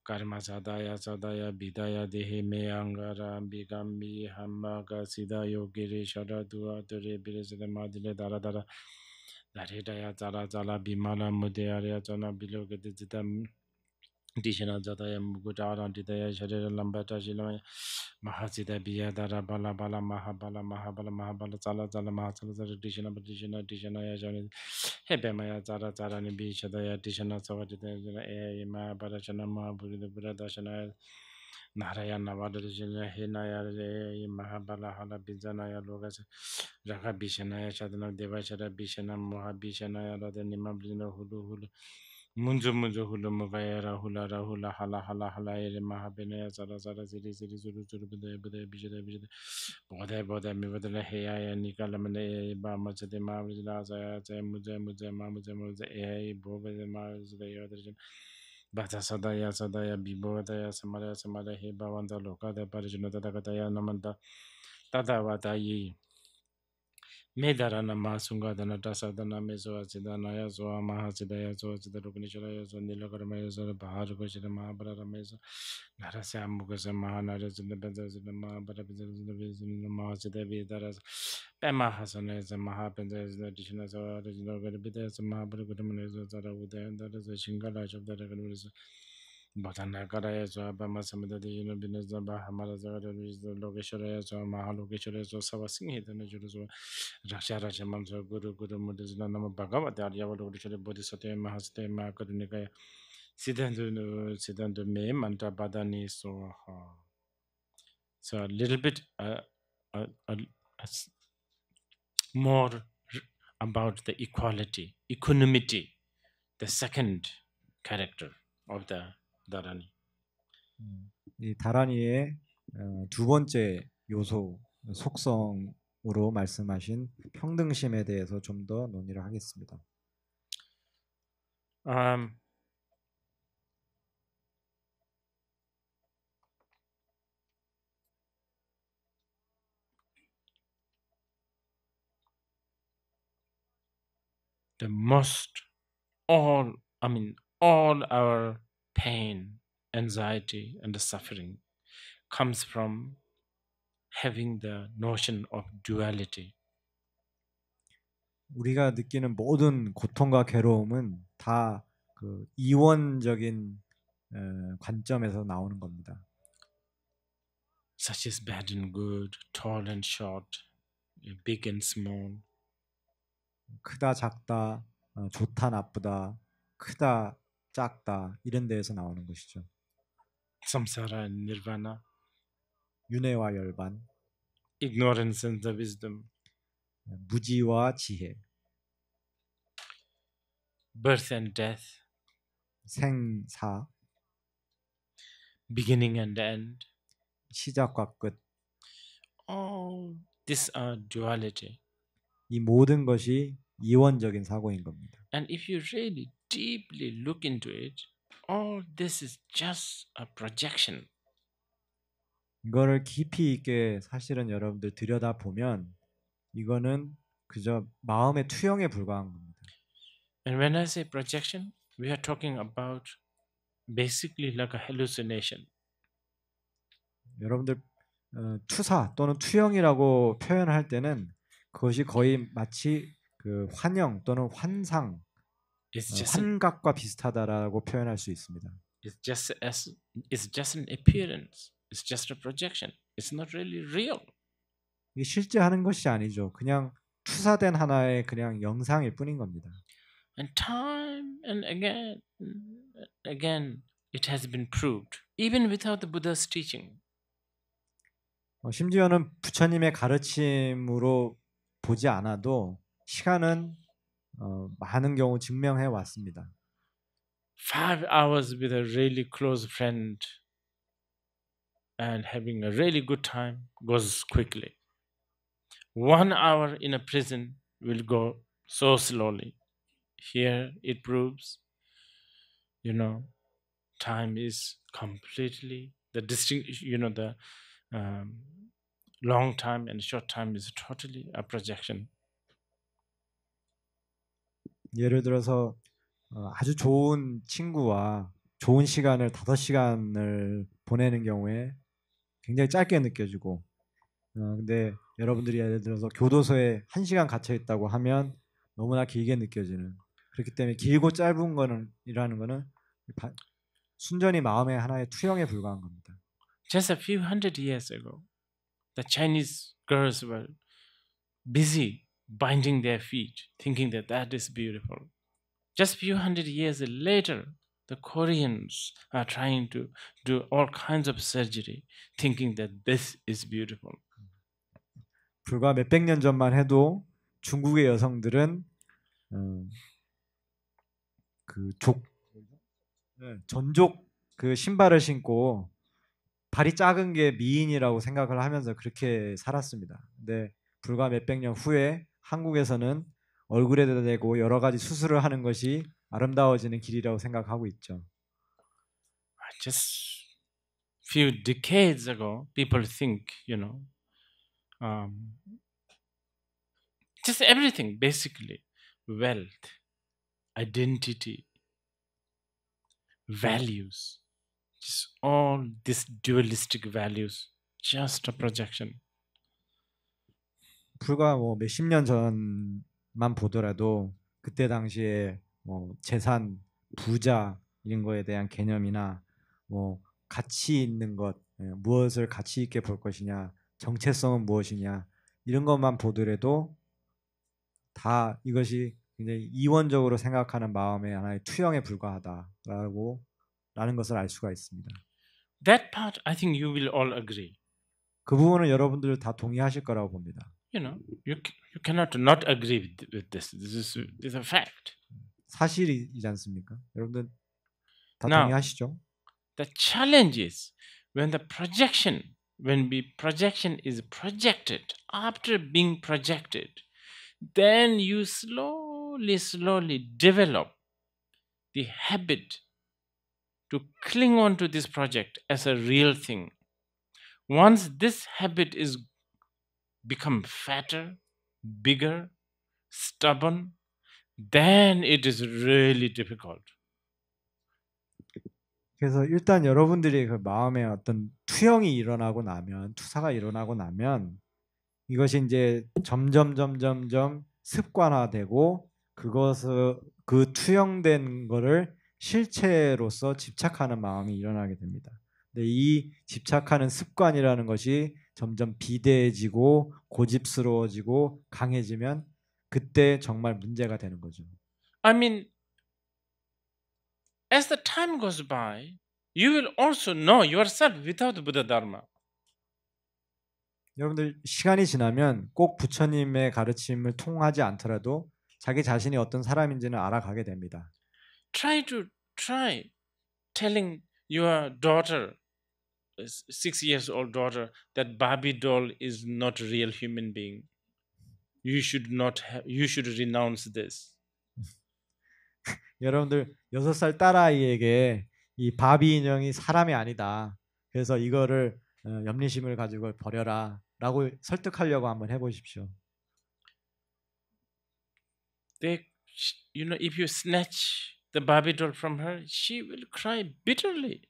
Karma Sadaya Sadaya Bidaya Dehi Me Angara Bigambi Hamaga Sida Yogiri Shara Dua Dure Birisada Madile Dara Dara Daridaya Zara Zala Bimala Mudearia Zona Bilogetitam Dishana Jataya Mugutara Didaya Shadira Lambata Shilaya Mahasida Biyadara Bala Bala Mahabala Mahabala Mahabala Zala Zala Mahasala Dishana Dishana Dishana Yajani Hebemaya Zara Zara Nibi Shadaya Dishana Savadita Mahabara Shana Mahaburi the Buddha Dashana Narayana Vadajana Hinaya Mahabala Hala Bizanaya Logas Raka Bishanaya Shadana Devashara Bishana Mohabishanaya Radanima Blino Hulu Hulu Munzu Munzu Hulu Mugayara Hula Rahula Hala Hala Hala Ere Mahabinaya Zara Zara Ziri Ziri Zuru Zuru Buddha Buddha Bijada Bijada Bodha Bodha Mivadala Heya Nikalamane Ba Majade Mavila Zaya Zay Muze Muze Mamuze Muze Ea Boga Mazda Yadrijan Bata Sadaya Sadaya Bibodaya Samara Samara Heba Wanda Loka the Parijana Tagataya Namanda Tadavata Yi Medarana Masunga the Natasadana Meso Asidana Zoa Mahasidaya Zoa the Rukunishaya Nilakarama Zoa Baharukoshida Mahabara Mesa Narasam Mukasa Mahanaras in the Benzas in the Mahabara in the Mahasida Vidaras Pema Hasanas and Mahapendas the additional original Gadibitas and Mahabara Gudamanesa Zara with them that is a shingalage of the Regalis. Batana Karaya so Bama Samada the Unibinesa Bahamara Zara is the Lokeshara so Mahalokeshara so Savasing the Najus Rakshara Chamam so Guru Guru Mudizana Bhagavata Yavadokeshara Bodhisattva Mahaste Makarunikaya Siddhantu Me Manta Badani so a little bit more about the equality, equanimity, the second character of the Dharani. 이 다라니의 두 번째 요소 속성으로 말씀하신 평등심에 대해서 좀 더 논의를 하겠습니다. The most, all our pain, anxiety, and the suffering comes from having the notion of duality. 우리가 느끼는 모든 고통과 괴로움은 다 그 이원적인 관점에서 나오는 겁니다. Such as bad and good, tall and short, big and small. 크다 작다, 좋다 나쁘다, 크다 작다 이런 데에서 나오는 것이죠. Samsara and nirvana. 윤회와 열반, ignorance and the wisdom. 무지와 지혜, birth and death, 생사, beginning and end. 시작과 끝. All these are duality. 이 모든 것이 이원적인 사고인 겁니다. And if you really deeply look into it, all this is just a projection. 이거를 깊이 있게 사실은 여러분들 들여다보면 이거는 그저 마음의 투영에 불과한 겁니다. And when I say projection, we are talking about basically like a hallucination. 여러분들 투사 또는 투영이라고 표현할 때는 그것이 거의 마치 그 환영 또는 환상, 환각과 비슷하다라고 표현할 수 있습니다. It's just an appearance. It's just a projection. It's not really real. 이게 실제 하는 것이 아니죠. 그냥 투사된 하나의 그냥 영상일 뿐인 겁니다. And time and again, it has been proved, even without the Buddha's teaching. 심지어는 부처님의 가르침으로 보지 않아도 시간은 많은 경우 증명해 왔습니다. 5 hours with a really close friend and having a really good time goes quickly. 1 hour in a prison will go so slowly. Here it proves, time is completely the long time and short time is totally a projection. 예를 들어서 아주 좋은 친구와 좋은 시간을 5시간을 보내는 경우에 굉장히 짧게 느껴지고 근데 여러분들이 예를 들어서 교도소에 1시간 갇혀 있다고 하면 너무나 길게 느껴지는 그렇기 때문에 길고 짧은 거는 이라는 거는 순전히 마음의 하나의 투영에 불과한 겁니다. Just a few hundred years ago, the Chinese girls were busy binding their feet, thinking that that is beautiful. Just a few hundred years later, the Koreans are trying to do all kinds of surgery, thinking that this is beautiful. 불과 몇백 년 전만 해도 중국의 여성들은 전족 그 신발을 신고 발이 작은 게 미인이라고 생각을 하면서 그렇게 살았습니다. 근데 불과 몇백 년 후에 한국에서는 얼굴에다 대고 여러 가지 수술을 하는 것이 아름다워지는 길이라고 생각하고 있죠. Just few decades ago, people think, just everything, basically, wealth, identity, values, just all these dualistic values, just a projection. 불과 뭐 몇십 년 전만 보더라도 그때 당시에 뭐 재산, 부자 이런 거에 대한 개념이나 뭐 가치 있는 것, 무엇을 가치 있게 볼 것이냐, 정체성은 무엇이냐 이런 것만 보더라도 다 이것이 굉장히 이원적으로 생각하는 마음의 하나의 투영에 불과하다라는 것을 알 수가 있습니다. That part, I think you will all agree. 그 부분은 여러분들 다 동의하실 거라고 봅니다. You cannot not agree with this. This is a fact. 사실이지 않습니까? 여러분들 다 Now, 동의하시죠? The challenge is when projection is projected, after being projected, then you slowly develop the habit to cling on to this project as a real thing. Once this habit is become fatter, bigger, stubborn, then it is really difficult. 그래서 일단 여러분들이 그 마음에 어떤 투영이 일어나고 나면, 투사가 일어나고 나면 이것이 이제 점점 습관화되고 그 투영된 거를 실체로서 집착하는 마음이 일어나게 됩니다. 근데 이 집착하는 습관이라는 것이 점점 비대해지고 고집스러워지고 강해지면 그때 정말 문제가 되는 거죠. I mean, as the time goes by, you will also know yourself without Buddha Dharma. 여러분들 시간이 지나면 꼭 부처님의 가르침을 통하지 않더라도 자기 자신이 어떤 사람인지는 알아가게 됩니다. Try telling your daughter, 6 years old daughter, that Barbie doll is not a real human being. You should renounce this. 여러분들 6살 딸아이에게 이 바비 인형이 사람이 아니다. 그래서 이거를 염리심을 가지고 버려라 라고 설득하려고 한번 해보십시오. If you snatch the Barbie doll from her, she will cry bitterly.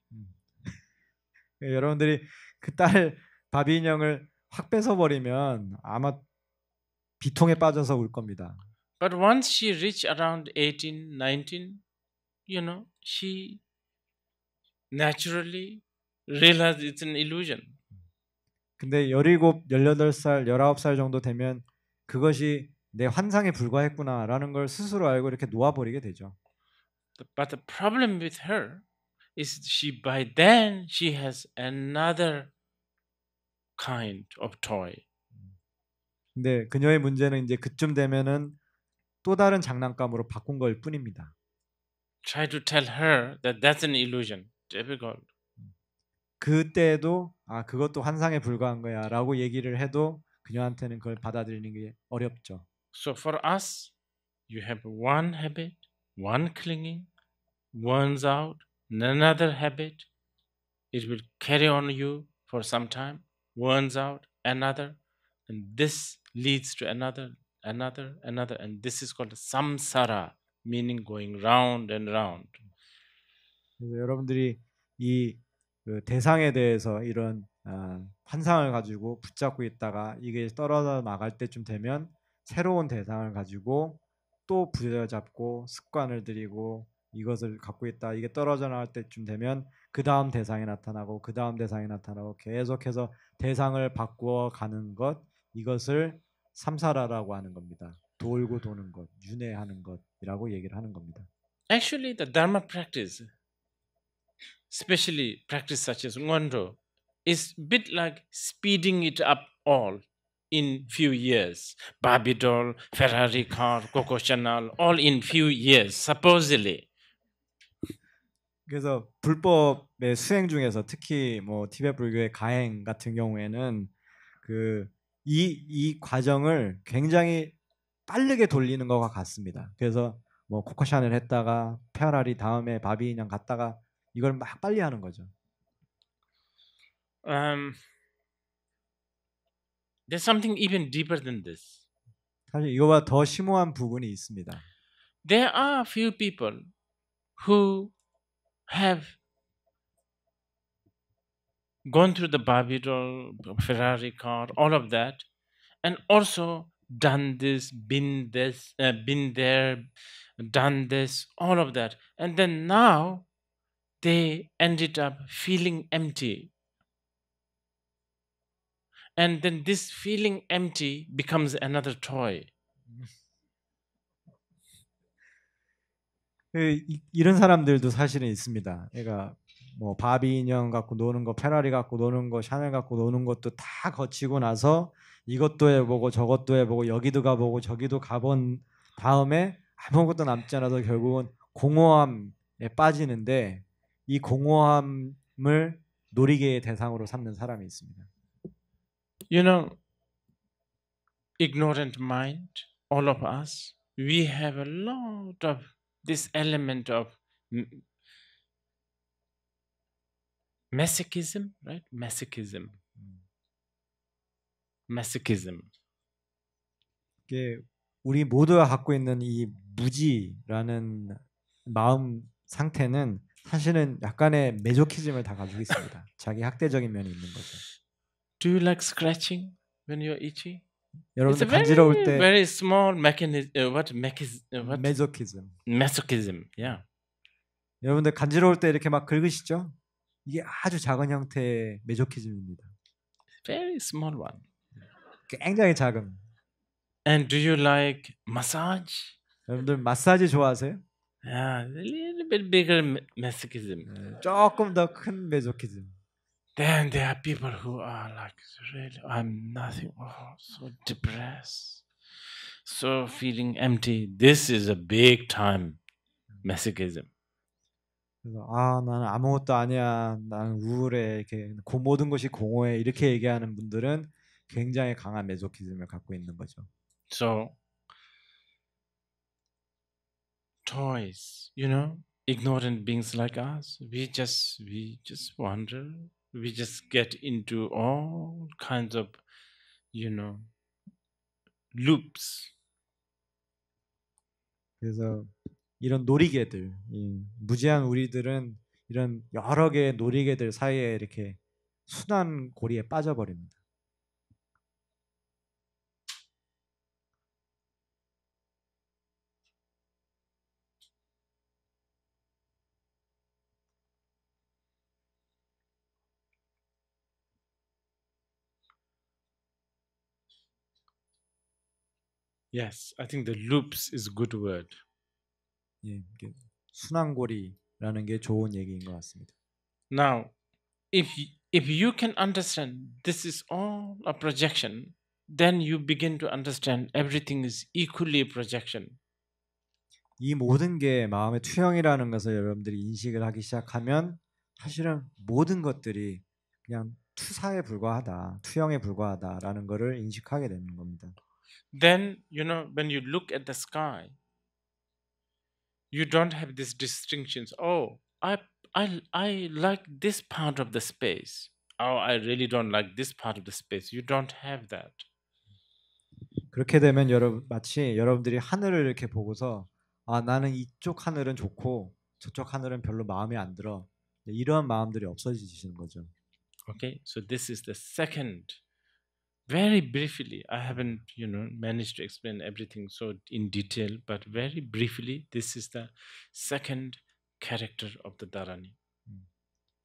여러분들이 그 딸 바비 인형을 확 뺏어버리면 아마 비통에 빠져서 울 겁니다. But once she reach around 18, 19, she naturally realizes it's an illusion. 근데 17, 18살, 19살 정도 되면 그것이 내 환상에 불과했구나라는 걸 스스로 알고 이렇게 놓아버리게 되죠. But the problem with her is by then she has another kind of toy. 근데 그녀의 문제는 이제 그쯤 되면은 또 다른 장난감으로 바꾼 걸 뿐입니다. Try to tell her that that's an illusion. Difficult. 그때도 그것도 환상에 불과한 거야라고 얘기를 해도 그녀한테는 그걸 받아들이는 게 어렵죠. So for us, you have one habit, one clinging, burns out, another habit. It will carry on you for some time, burns out, another, and this leads to another, and this is called samsara, meaning going round and round. 그래서 여러분들이 이 대상에 대해서 이런 환상을 가지고 붙잡고 있다가 이게 떨어져 나갈 때쯤 되면 새로운 대상을 가지고 또 부여잡고 습관을 들이고 이것을 갖고 있다. 이게 떨어져 나갈 때쯤 되면 그 다음 대상이 나타나고 그 다음 대상이 나타나고 계속해서 대상을 바꾸어 가는 것, 이것을 삼사라라고 하는 겁니다. 돌고 도는 것, 윤회하는 것이라고 얘기를 하는 겁니다. Actually, the Dharma practice, especially practice such as Ngondro, is a bit like speeding it up all in few years. Barbie doll, Ferrari car, Coco Chanel, all in few years, supposedly. 그래서 불법의 수행 중에서 특히 뭐 티베트 불교의 가행 같은 경우에는 그 이 과정을 굉장히 빠르게 돌리는 것과 같습니다. 그래서 뭐 코코샤넬 했다가 페라리 다음에 바비 인형 갔다가 이걸 막 빨리 하는 거죠. There's something even deeper than this. 사실 이거보다 더 심오한 부분이 있습니다. There are few people who have gone through the Barbie doll, Ferrari car, all of that, and also done this, been there, done this, all of that, and then now they ended up feeling empty, and then this feeling empty becomes another toy. 이런 사람들도 사실은 있습니다. 그러니까 뭐 바비 인형 갖고 노는 거, 페라리 갖고 노는 거, 샤넬 갖고 노는 것도 다 거치고 나서 이것도 해보고 저것도 해보고 여기도 가보고 저기도 가본 다음에 아무것도 남지 않아서 결국은 공허함에 빠지는데 이 공허함을 놀이개의 대상으로 삼는 사람이 있습니다. You know, ignorant mind, all of us, we have a lot of this element of masochism, right? Masochism. 이게 우리 모두가 갖고 있는 이 무지라는 마음 상태는 사실은 약간의 메조키즘을 다 가지고 있습니다. 자기 학대적인 면이 있는 거죠. Do you like scratching when you're itchy? 여러분들 간지러울 때 very small mechanism. What 메조키즘. Masochism. Yeah. 여러분들 간지러울 때 이렇게 막 긁으시죠? 이게 아주 작은 형태의 메조키즘입니다. Very small one. 굉장히 작은. And do you like massage? 여러분들 마사지 좋아하세요? Yeah, a little bit bigger masochism. 조금 더 큰 메조키즘. Then there are people who are like, really, I'm nothing. Oh, so depressed, so feeling empty. This is a big time masochism. 그래서 나는 아무것도 아니야, 나는 우울해, 이렇게 모든 것이 공허해 이렇게 얘기하는 분들은 굉장히 강한 메조키즘을 갖고 있는 거죠. So toys, you know, ignorant beings like us, we just wander. We just get into all kinds of, you know, loops. 그래서 이런 놀이개들, 이 무지한 우리들은 이런 여러 개의 놀이개들 사이에 이렇게 순환 고리에 빠져버립니다. Yes, I think the loops is a good word. 예, 순환고리라는 게 좋은 얘기인 것 같습니다. Now, if you can understand this is all a projection, then you begin to understand everything is equally a projection. 이 모든 게 마음의 투영이라는 것을 여러분들이 인식을 하기 시작하면 사실은 모든 것들이 그냥 투사에 불과하다, 투영에 불과하다라는 것을 인식하게 되는 겁니다. Then, you know, when you look at the sky, you don't have these distinctions. Oh, I like this part of the space. Oh, I really don't like this part of the space. You don't have that. 그렇게 되면 마치 여러분들이 하늘을 이렇게 보고서 나는 이쪽 하늘은 좋고 저쪽 하늘은 별로 마음에 안 들어. 이런 마음들이 없어지시는 거죠. Okay, so this is the second Very briefly, I haven't, managed to explain everything so in detail, but very briefly, this is the second character of the Dharani.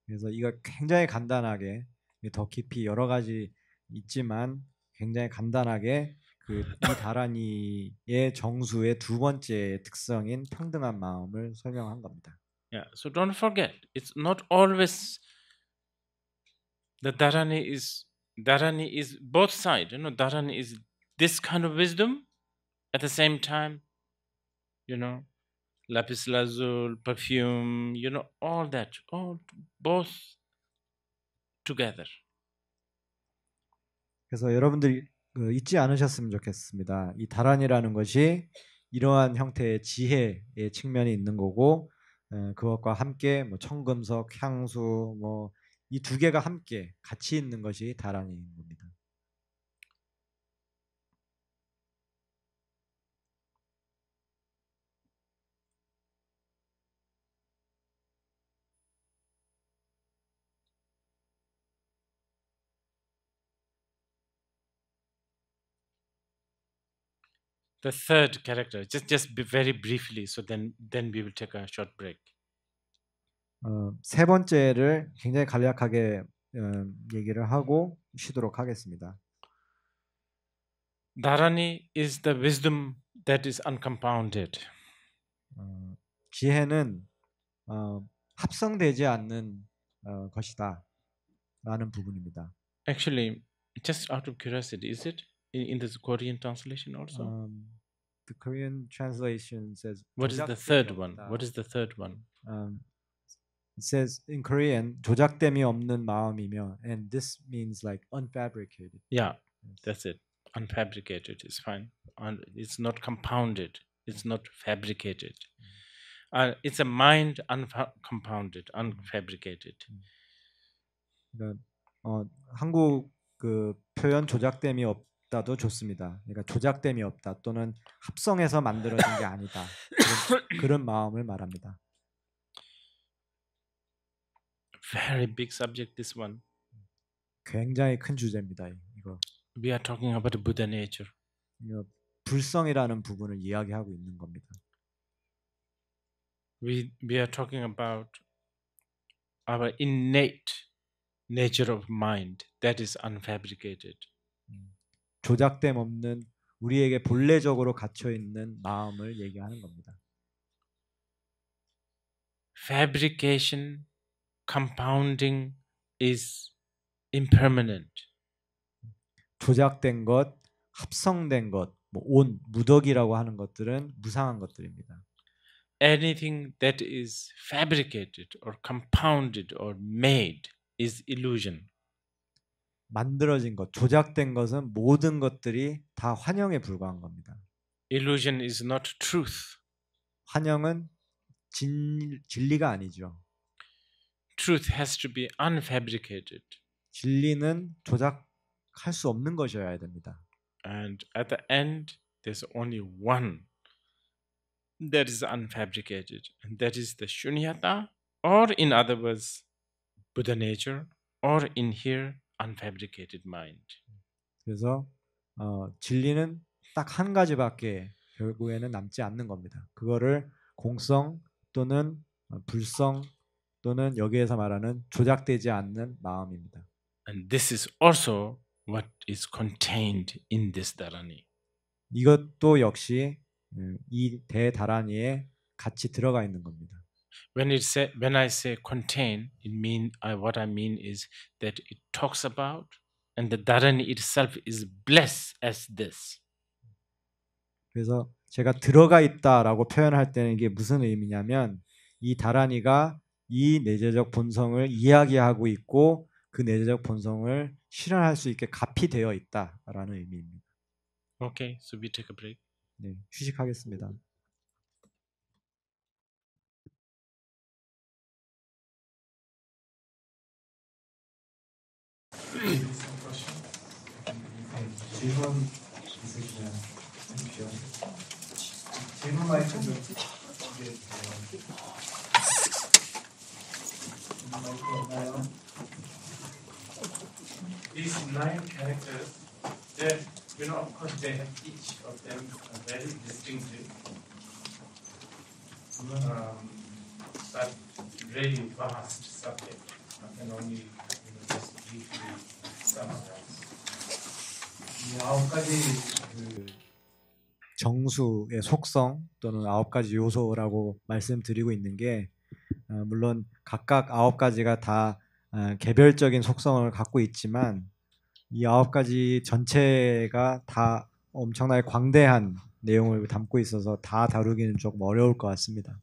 그래서 이거 굉장히 간단하게 더 깊이 여러 가지 있지만 굉장히 간단하게 이 다라니의 정수의 두 번째 특성인 평등한 마음을 설명한 겁니다. Yeah, so don't forget, it's not always the Dharani is both sides. Dharani is this kind of wisdom at the same time, lapis lazuli, perfume, all that, all both together. 그래서 여러분들이 잊지 않으셨으면 좋겠습니다. 이 다란이라는 것이 이러한 형태의 지혜의 측면이 있는 거고 그것과 함께 뭐 청금석, 향수 뭐 이 두 개가 함께 같이 있는 것이 다란이인 겁니다. The third character, just very briefly, so then we will take a short break. 세 번째를 굉장히 간략하게 얘기를 하고 쉬도록 하겠습니다. Dharani is the wisdom that is uncompounded. 지혜는 합성되지 않는 것이다라는 부분입니다. Actually, just out of curiosity, is it in the Korean translation also? The Korean translation says. What is the third one? What is the third one? It says in Korean 조작됨이 없는 마음이며, and this means like unfabricated. Yeah, that's it. Unfabricated is fine. It's not compounded. It's not fabricated. It's a mind uncompounded, unfabricated. 그러니까 한국 그 표현 조작됨이 없다도 좋습니다. 그러니까 조작됨이 없다 또는 합성해서 만들어진 게 아니다. 그런 마음을 말합니다. Very big subject, this one. 굉장히 큰 주제입니다. 이거. We are talking about Buddha nature. 불성이라는 부분을 이야기하고 있는 겁니다. We are talking about our innate nature of mind that is unfabricated. 조작됨 없는 우리에게 본래적으로 갇혀 있는 마음을 얘기하는 겁니다. Fabrication, compounding is impermanent. 조작된 것, 합성된 것, 온 무덕이라고 하는 것들은 무상한 것들입니다. Anything that is fabricated or compounded or made is illusion. 만들어진 것, 조작된 것은 모든 것들이 다 환영에 불과한 겁니다. Illusion is not truth. 환영은 진리가 아니죠. Truth has to be unfabricated. 진리는 조작할 수 없는 것이어야 됩니다. And at the end, there's only one that is unfabricated, and that is the shunyata, or in other words, Buddha nature, or in here, unfabricated mind. 그래서 진리는 딱 한 가지밖에 결국에는 남지 않는 겁니다. 그거를 공성 또는 불성 또는 여기에서 말하는 조작되지 않는 마음입니다. And this is also what is contained in this dharani. 이것도 역시 이 대다라니에 같이 들어가 있는 겁니다. When I say contain, what I mean is that it talks about, and the dharani itself is blessed as this. 그래서 제가 들어가 있다라고 표현할 때는 이게 무슨 의미냐면 이 다라니가 이 내재적 본성을 이야기하고 있고 그 내재적 본성을 실현할 수 있게 갑이 되어 있다라는 의미입니다. Okay, so we take a break. 네, 휴식하겠습니다. 질문 있으시면 해주십시오. 질문 마이크 좀 마이크 없나요? These 9 characters They, you know, of course, they have each of them a very distinctive, but really vast subject. I can only just briefly summarize. 이 9가지 그 정수의 속성 또는 9가지 요소라고 말씀드리고 있는 게 물론 각각 9가지가 다 개별적인 속성을 갖고 있지만 이 9가지 전체가 다 엄청나게 광대한 내용을 담고 있어서 다 다루기는 조금 어려울 것 같습니다.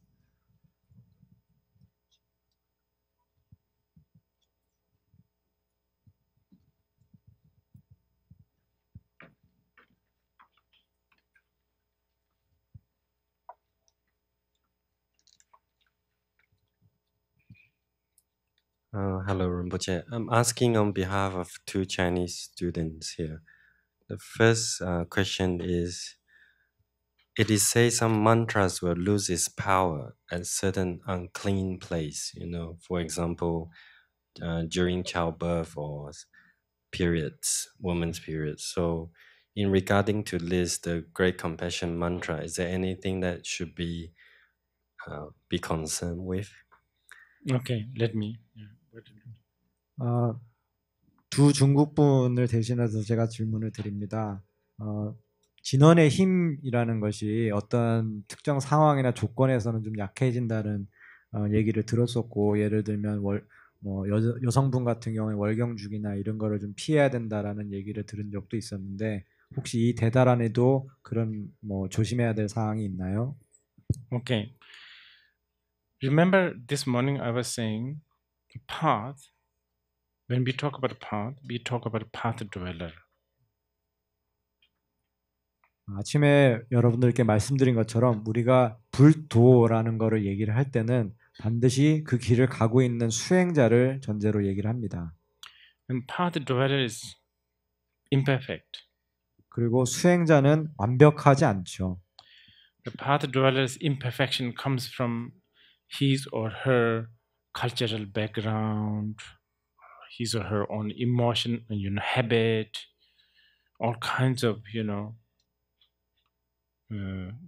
Hello, Rinpoche. I'm asking on behalf of 2 Chinese students here. The first question is, it is said some mantras will lose its power at certain unclean place, you know, for example, during childbirth or periods, women's periods. So in regarding to this, the Great Compassion mantra, is there anything that should be concerned with? Okay, let me. 두 중국 분을 대신해서 제가 질문을 드립니다. 진원의 힘이라는 것이 어떤 특정 상황이나 조건에서는 좀 약해진다는 얘기를 들었었고, 예를 들면 여성분 같은 경우에 월경주기나 이런 거를 좀 피해야 된다라는 얘기를 들은 적도 있었는데, 혹시 이 대다란에도 그런 조심해야 될 사항이 있나요? Okay. Remember this morning I was saying path. When we talk about path, we talk about path dweller. 아침에 여러분들께 말씀드린 것처럼 우리가 불도라는 거를 얘기를 할 때는 반드시 그 길을 가고 있는 수행자를 전제로 얘기를 합니다. And path dweller is imperfect. 그리고 수행자는 완벽하지 않죠. The path dweller's imperfection comes from his or her cultural background, his or her own emotion, habit, all kinds of,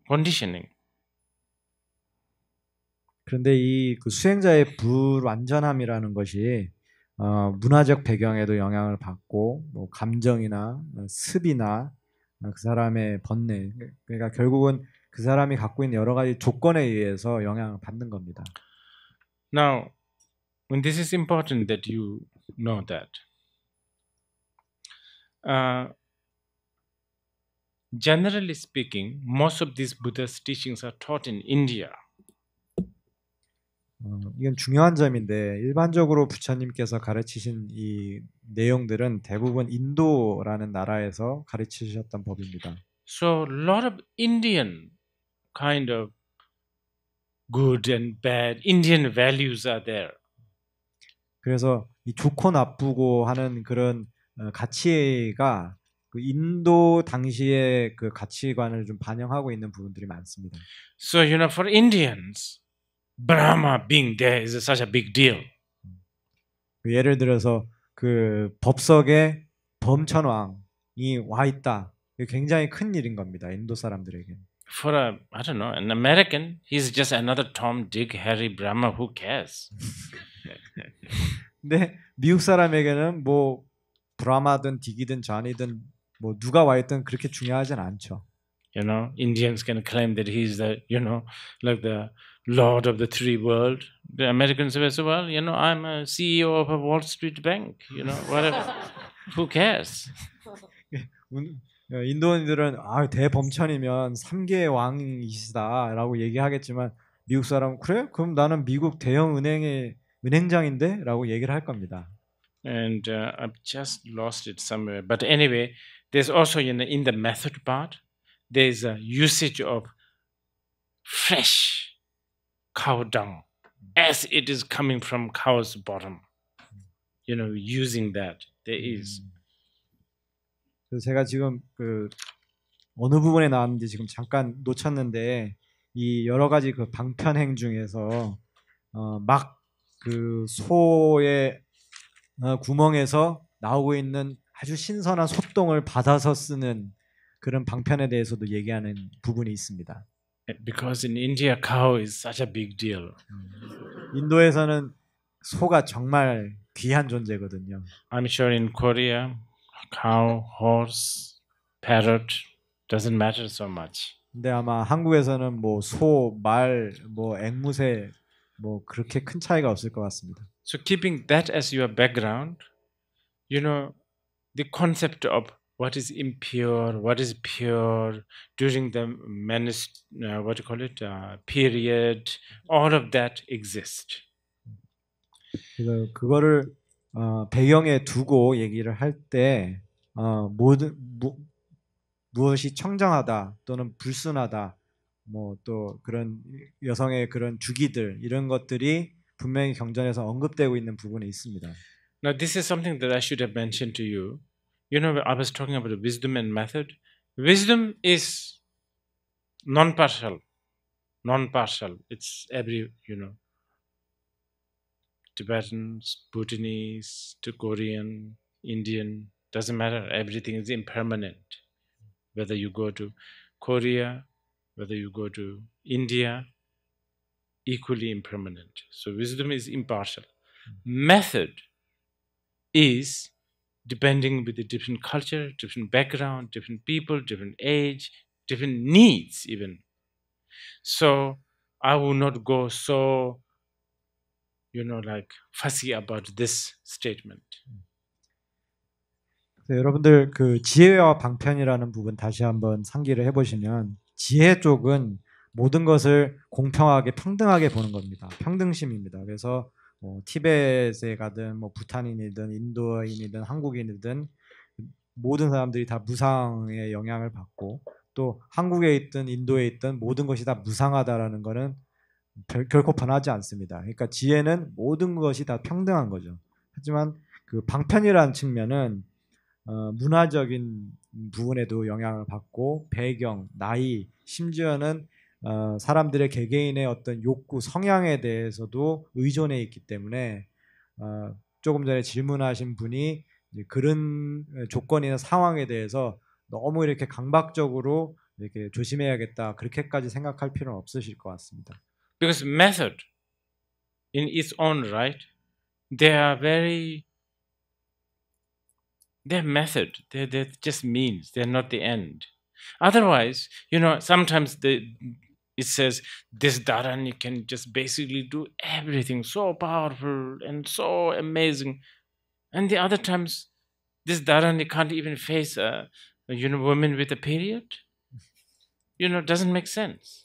conditioning. 그런데 이 그 수행자의 불완전함이라는 것이 문화적 배경에도 영향을 받고, 감정이나 습이나 그 사람의 번뇌, 그러니까 결국은 그 사람이 갖고 있는 여러 가지 조건에 의해서 영향을 받는 겁니다. Now, when this is important that you know that. Generally speaking, most of these Buddha's teachings are taught in India. 이건 중요한 점인데 일반적으로 부처님께서 가르치신 이 내용들은 대부분 인도라는 나라에서 가르치셨던 법입니다. So a lot of Indian kind of good and bad Indian values are there. 그래서 이 좋고 나쁘고 하는 그런 가치가 그 인도 당시의 그 가치관을 좀 반영하고 있는 부분들이 많습니다. So for Indians, Brahma being there is such a big deal. 예를 들어서 그 법석에 범천왕이 와 있다. 이게 굉장히 큰 일인 겁니다. 인도 사람들에게. For I don't know, an American, he's just another Tom, Dick, Harry, Brahma. Who cares? 근데 미국 사람에게는 뭐 브라마든 딕이든 존이든 뭐 누가 와 있든 그렇게 중요하진 않죠. Indians can claim that he's the, like the Lord of the three world. The Americans will say, well, I'm a CEO of a Wall Street bank. Whatever. Who cares? 인도인들은 대범천이면 3개의 왕이시다라고 얘기하겠지만 미국 사람은 그래? 그럼 나는 미국 대형 은행의 은행장인데? 라고 얘기를 할 겁니다. And I've just lost it somewhere. But anyway, there's also in the method part, there's a usage of fresh cow dung as it is coming from cow's bottom. Using that. There is. 그래서 제가 지금 그 어느 부분에 나왔는지 지금 잠깐 놓쳤는데 이 여러 가지 그 방편행 중에서 막 그 소의 구멍에서 나오고 있는 아주 신선한 소똥을 받아서 쓰는 그런 방편에 대해서도 얘기하는 부분이 있습니다. Because in India, cow is such a big deal. 인도에서는 소가 정말 귀한 존재거든요. I'm sure in Korea, cow, horse, parrot doesn't matter so much. 근데 아마 한국에서는 뭐 소, 말, 뭐 앵무새 뭐 그렇게 큰 차이가 없을 것 같습니다. So keeping that as your background, you know, the concept of what is impure, what is pure during the what do you call it, period, all of that exist. 그래서 그거를 배경에 두고 얘기를 할 때 무엇이 청정하다 또는 불순하다 뭐 또 그런 여성의 그런 주기들 이런 것들이 분명히 경전에서 언급되고 있는 부분이 있습니다. Now this is something that I should have mentioned to you. You know, I was talking about wisdom and method. Wisdom is non-partial. Non-partial. It's every, you know, Tibetans, Bhutanese, to Korean, Indian, doesn't matter. Everything is impermanent. Whether you go to Korea, whether you go to India, equally impermanent. So wisdom is impartial. Method is depending with the different culture, different background, different people, different age, different needs even. So I will not go so, you know, like fussy about this statement. 여러분들 그 지혜와 방편이라는 부분 다시 한번 상기를 해보시면 지혜 쪽은 모든 것을 공평하게 평등하게 보는 겁니다. 평등심입니다. 그래서 뭐 티벳에 가든 뭐 부탄인이든 인도인이든 한국인이든 모든 사람들이 다 무상의 영향을 받고 또 한국에 있든 인도에 있든 모든 것이 다 무상하다라는 거는 결코 변하지 않습니다. 그러니까 지혜는 모든 것이 다 평등한 거죠. 하지만 그 방편이라는 측면은 문화적인 부분에도 영향을 받고 배경, 나이, 심지어는 사람들의 개개인의 어떤 욕구, 성향에 대해서도 의존해 있기 때문에 조금 전에 질문하신 분이 그런 조건이나 상황에 대해서 너무 이렇게 강박적으로 이렇게 조심해야겠다 그렇게까지 생각할 필요는 없으실 것 같습니다. Because method, in its own right, they're method. They're just means. They're not the end. Otherwise, you know, sometimes it says this Dharani can just basically do everything so powerful and so amazing, and the other times this Dharani can't even face a woman with a period. You know, it doesn't make sense.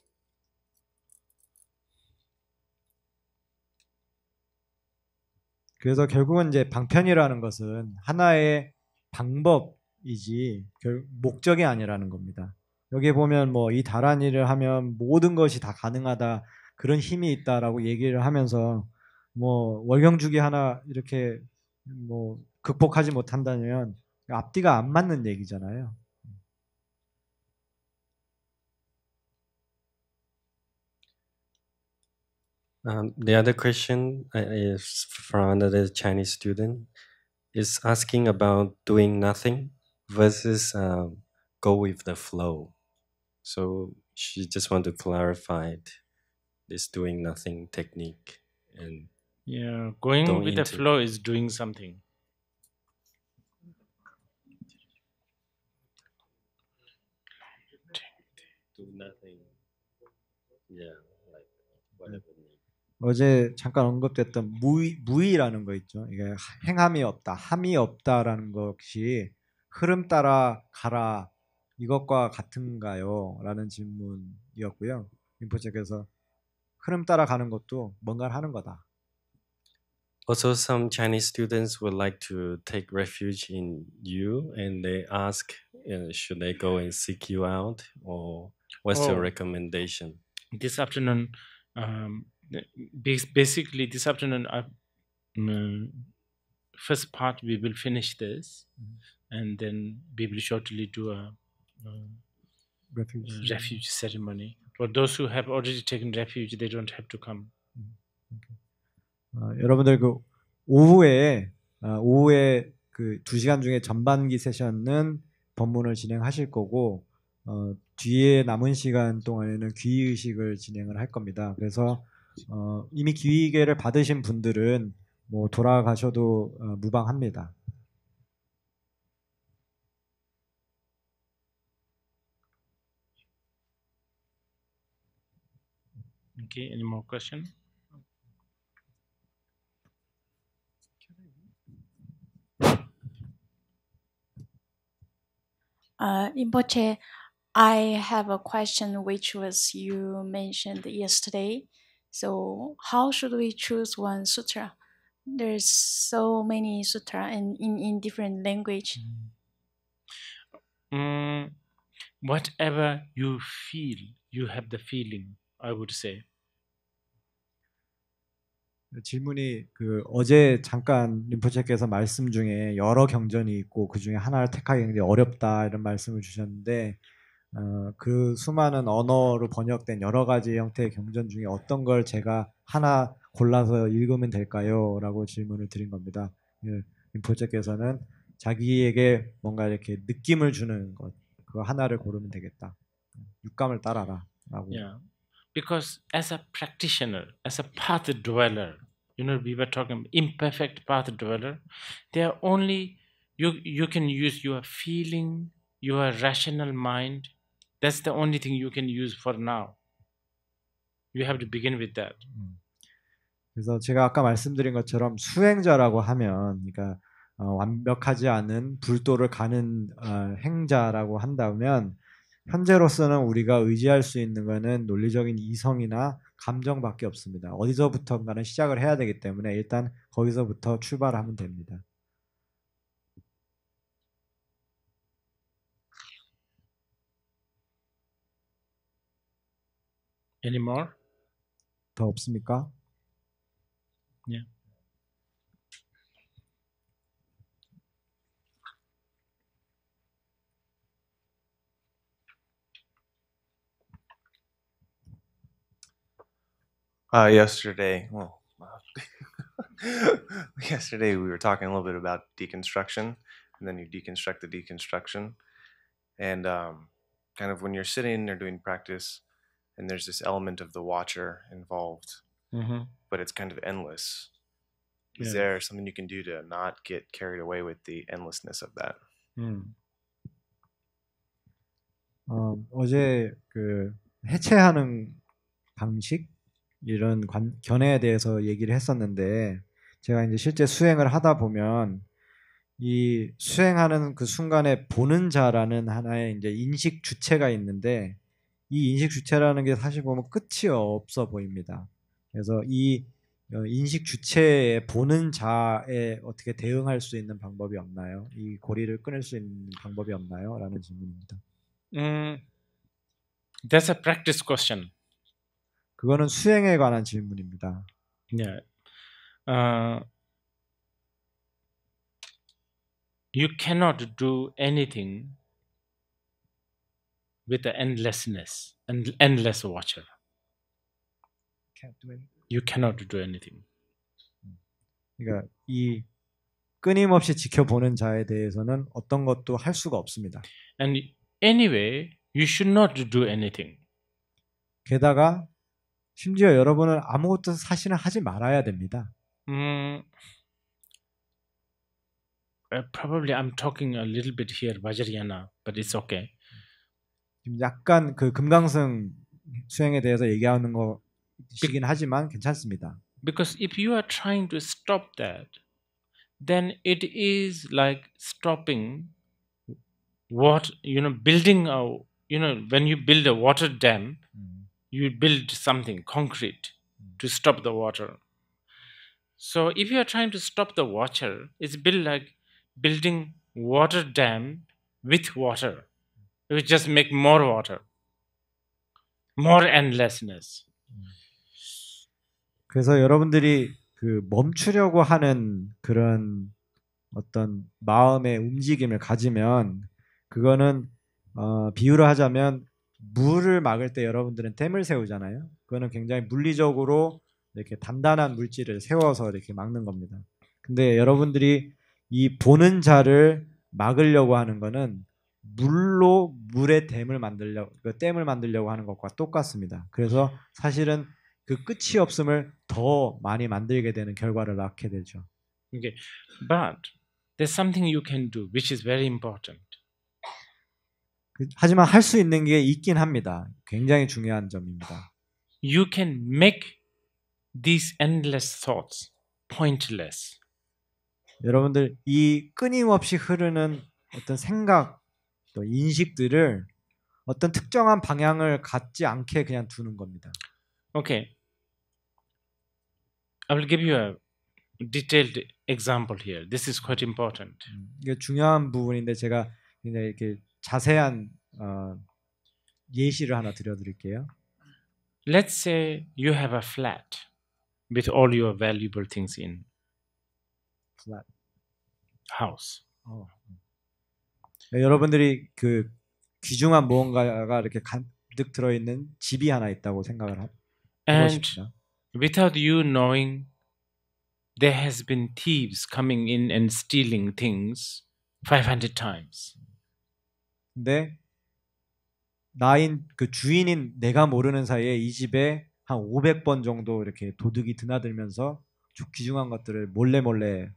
그래서 결국은 이제 방편이라는 것은 하나의 방법이지 목적이 아니라는 겁니다. 여기 보면 뭐 이 다란이를 하면 모든 것이 다 가능하다 그런 힘이 있다라고 얘기를 하면서 뭐 월경주기 하나 이렇게 뭐 극복하지 못한다면 앞뒤가 안 맞는 얘기잖아요. The other question is from another Chinese student, is asking about doing nothing versus go with the flow. So she just want to clarify this doing nothing technique. And yeah, going with the flow is doing something. Do nothing. Yeah, like whatever. 어제 잠깐 언급됐던 무의라는 거 있죠. 이게 행함이 없다, 함이 없다라는 것이 흐름 따라 가라 이것과 같은가요? 라는 질문이었고요. 림포체께서 흐름 따라 가는 것도 뭔가를 하는 거다. Also, some Chinese students would like to take refuge in you, and they ask, should they go and seek you out, or what's your recommendation? This afternoon, basically this afternoon, first part we will finish this, and then we will shortly do a refuge ceremony. For those who have already taken refuge, they don't have to come. 여러분들 그 오후에 그 2시간 중에 전반기 세션은 법문을 진행하실 거고 뒤에 남은 시간 동안에는 귀의식을 진행을 할 겁니다. 그래서 이미 귀의계를 받으신 분들은 뭐 돌아가셔도 무방합니다. Okay, any more question? Rinpoche, I have a question which was you mentioned yesterday. So how should we choose one sutra? There's so many sutra in different language. Whatever you feel, you have the feeling, I would say. 질문이 그 어제 잠깐 림포체께서 말씀 중에 여러 경전이 있고 그 중에 하나를 택하기 굉장히 어렵다 이런 말씀을 주셨는데 그 수많은 언어로 번역된 여러 가지 형태의 경전 중에 어떤 걸 제가 하나 골라서 읽으면 될까요? 라고 질문을 드린 겁니다. 림포체께서는 자기에게 뭔가 이렇게 느낌을 주는 것 그거 하나를 고르면 되겠다. 육감을 따라라 라고. Yeah. Because as a practitioner, as a path dweller, you know, we were talking imperfect path dweller, they are only, you can use your feeling, your rational mind. That's the only thing you can use for now. You have to begin with that. 그래서 제가 아까 말씀드린 것처럼 수행자라고 하면, 그러니까 완벽하지 않은 불도를 가는 행자라고 한다면 현재로서는 우리가 의지할 수 있는 것은 논리적인 이성이나 감정밖에 없습니다. 어디서부터인가는 시작을 해야 되기 때문에 일단 거기서부터 출발하면 됩니다. Any more? 더 없습니까? Yeah. Yesterday we were talking a little bit about deconstruction, and then you deconstruct the deconstruction, and kind of when you're sitting or doing practice, and there's this element of the watcher involved, but it's kind of endless. Is there something you can do to not get carried away with the endlessness of that? 어제 그 해체하는 방식 이런 견해에 대해서 얘기를 했었는데 제가 이제 실제 수행을 하다 보면 이 수행하는 그 순간에 보는 자라는 하나의 이제 인식 주체가 있는데 이 인식 주체라는 게 사실 보면 끝이 없어 보입니다. 그래서 이 인식 주체에 보는 자에 어떻게 대응할 수 있는 방법이 없나요? 이 고리를 끊을 수 있는 방법이 없나요? 라는 질문입니다. That's a practice question. 그거는 수행에 관한 질문입니다. Yeah. You cannot do anything with the endlessness and endless watcher. You cannot do anything. 그러니까 이 끊임없이 지켜보는 자에 대해서는 어떤 것도 할 수가 없습니다. And anyway, you should not do anything. 게다가 심지어 여러분은 아무것도 사실은 하지 말아야 됩니다. Probably I'm talking a little bit here Vajrayana, but it's okay. 약간 그 금강승 수행에 대해서 얘기하는 것이긴 하지만 괜찮습니다. Because if you are trying to stop that, then it is like stopping what, building a, when you build a water dam, you build something concrete to stop the water. So if you are trying to stop the water, it's like building water dam with water. It will just make more water, more endlessness. 그래서 여러분들이 그 멈추려고 하는 그런 어떤 마음의 움직임을 가지면 그거는 비유를 하자면 물을 막을 때 여러분들은 댐을 세우잖아요. 그거는 굉장히 물리적으로 이렇게 단단한 물질을 세워서 이렇게 막는 겁니다. 근데 여러분들이 이 보는 자를 막으려고 하는 거는 물로 물의 댐을 만들려고 하는 것과 똑같습니다. 그래서 사실은 그 끝이 없음을 더 많이 만들게 되는 결과를 낳게 되죠. Okay, but there's something you can do, which is very important. 하지만 할 수 있는 게 있긴 합니다. 굉장히 중요한 점입니다. You can make these endless thoughts pointless. 여러분들 이 끊임없이 흐르는 어떤 생각, 또 인식들을 어떤 특정한 방향을 갖지 않게 그냥 두는 겁니다. Okay, I will give you a detailed example here. This is quite important. 이게 중요한 부분인데 제가 굉장히 이렇게 자세한 예시를 하나 드려드릴게요. Let's say you have a flat with all your valuable things in Flat. house. 여러분들이 그 귀중한 무언가가 이렇게 가득 들어있는 집이 하나 있다고 생각을 And 해보십시다. without you knowing, there has been thieves coming in and stealing things 500 times. 근데 나인 그 주인인 내가 모르는 사이에 이 집에 한 500번 정도 이렇게 도둑이 드나들면서 귀중한 것들을 몰래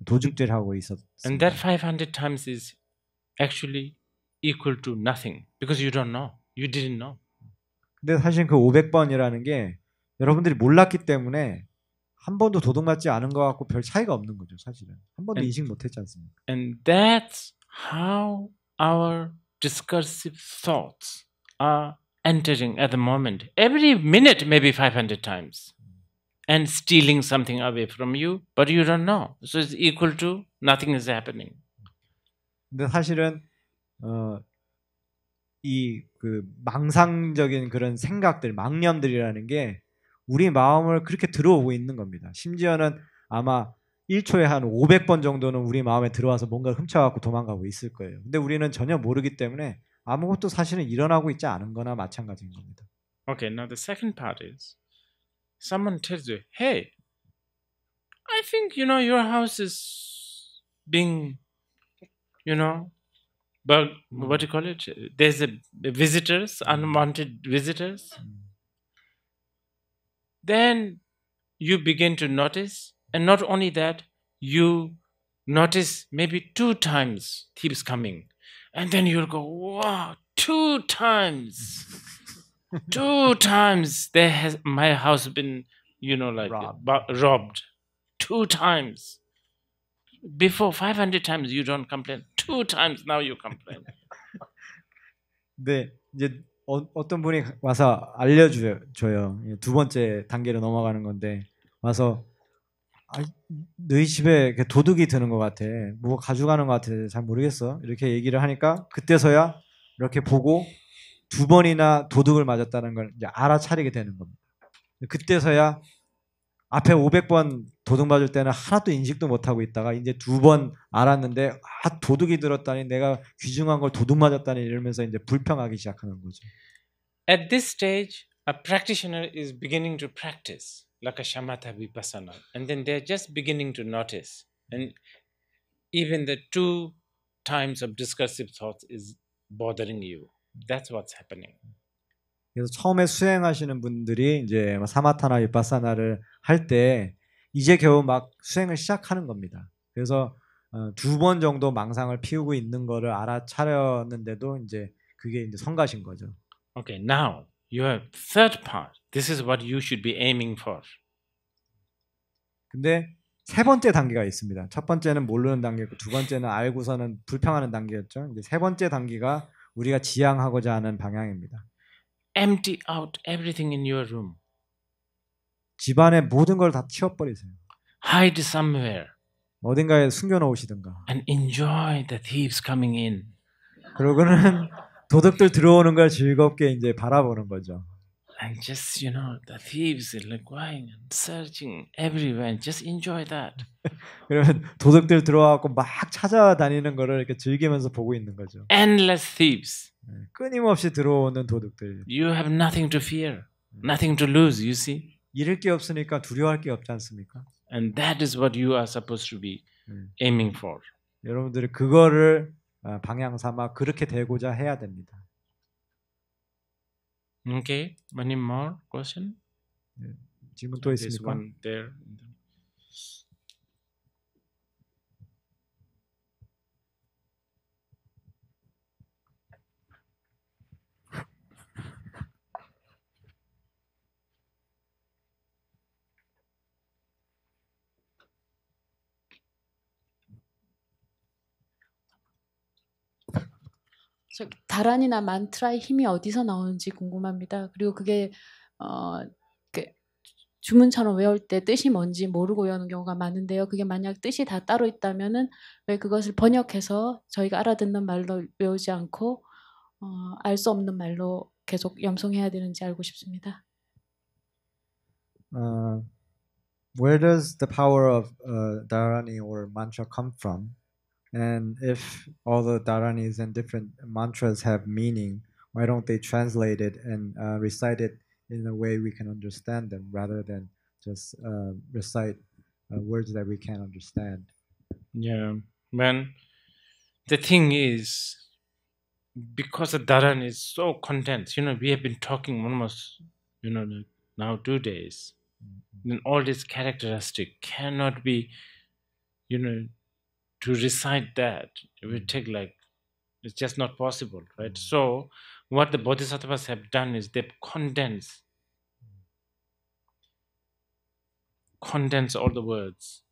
도둑질하고 있었습니다. And that 500 times is actually equal to nothing because you don't know. You didn't know. 근데 사실 그 500번이라는 게 여러분들이 몰랐기 때문에 한 번도 도둑맞지 않은 것 같고 별 차이가 없는 거죠, 사실은. 한 번도 인식 못했지 않습니까? And that's how our discursive thoughts are entering at the moment. Every minute, maybe 500 times. And stealing something away from you, but you don't know. So it's equal to nothing is happening. 근데 사실은 이 그 망상적인 그런 생각들, 망념들이라는 게 우리 마음을 그렇게 들어오고 있는 겁니다. 심지어는 아마 1초에 한 500번 정도는 우리 마음에 들어와서 뭔가 훔쳐갖고 도망가고 있을 거예요. 근데 우리는 전혀 모르기 때문에 아무것도 사실은 일어나고 있지 않은 거나 마찬가지인 겁니다. Okay, now the second part is someone tells you, hey, I think, your house is being, but what do you call it? There's visitors, unwanted visitors. Then you begin to notice, and not only that, you notice maybe 2 times thieves coming, and then you'll go, wow, 2 times. 2 times my house been, robbed. 2 times. Before 500 times you don't complain. 2 times now you complain. 네, 이제 어떤 분이 와서 알려줘요. 두 번째 단계로 넘어가는 건데 와서 너희 집에 도둑이 드는 것 같아. 뭐 가져가는 것 같아. 잘 모르겠어. 이렇게 얘기를 하니까 그때서야 이렇게 보고 2번이나 도둑을 맞았다는 걸 이제 알아차리게 되는 겁니다. 그때서야 앞에 500번 도둑 맞을 때는 하나도 인식도 못하고 있다가 이제 2번 알았는데 도둑이 들었다니 내가 귀중한 걸 도둑 맞았다니 이러면서 이제 불평하기 시작하는 거죠. At this stage, a practitioner is beginning to practice like a shamatha vipassana, and then they're just beginning to notice, and even the 2 times of discursive thoughts is bothering you. That's what's happening. 그래서 처음에 수행하시는 분들이 이제 사마타나 비파사나를 할 때 이제 겨우 막 수행을 시작하는 겁니다. 그래서 2번 정도 망상을 피우고 있는 거를 알아차렸는데도 이제 그게 이제 성가신 거죠. Okay, now your third part. This is what you should be aiming for. 근데 3번째 단계가 있습니다. 첫 번째는 모르는 단계고 2번째는 알고서는 불평하는 단계였죠. 이제 3번째 단계가 우리가 지향하고자 하는 방향입니다. Empty out everything in your room. 집안의 모든 걸 다 치워버리세요. Hide somewhere. 어딘가에 숨겨놓으시든가. And enjoy the thieves coming in. 그러고는 도둑들 들어오는 걸 즐겁게 이제 바라보는 거죠. And just, the thieves are like going and searching everywhere and just enjoy that. 그러면 도둑들 들어와갖고 막 찾아다니는 거를 이렇게 즐기면서 보고 있는 거죠. Endless thieves. 끊임없이 들어오는 도둑들. You have nothing to fear, nothing to lose, you see? 잃을 게 없으니까 두려워할 게 없지 않습니까? And that is what you are supposed to be aiming for. 여러분들이 그거를 방향 삼아 그렇게 되고자 해야 됩니다. Okay, any more question? 질문 또 There's 있습니까? one there. 다란이나 만트라의 힘이 어디서 나오는지 궁금합니다. 그리고 그게 주문처럼 외울 때 뜻이 뭔지 모르고 외우는 경우가 많은데요. 그게 만약 뜻이 다 따로 있다면은 왜 그것을 번역해서 저희가 알아듣는 말로 외우지 않고 알 수 없는 말로 계속 염송해야 되는지 알고 싶습니다. Where does the power of Dharani or mantra come from? And if all the Dharanis and different mantras have meaning, why don't they translate it and recite it in a way we can understand them rather than just recite words that we can't understand? Yeah, man, the thing is, because the Dharan is so condensed, we have been talking almost, now 2 days. Then all this characteristic cannot be, to recite that, it will take it's just not possible, right? So what the Bodhisattvas have done is they've condensed all the words.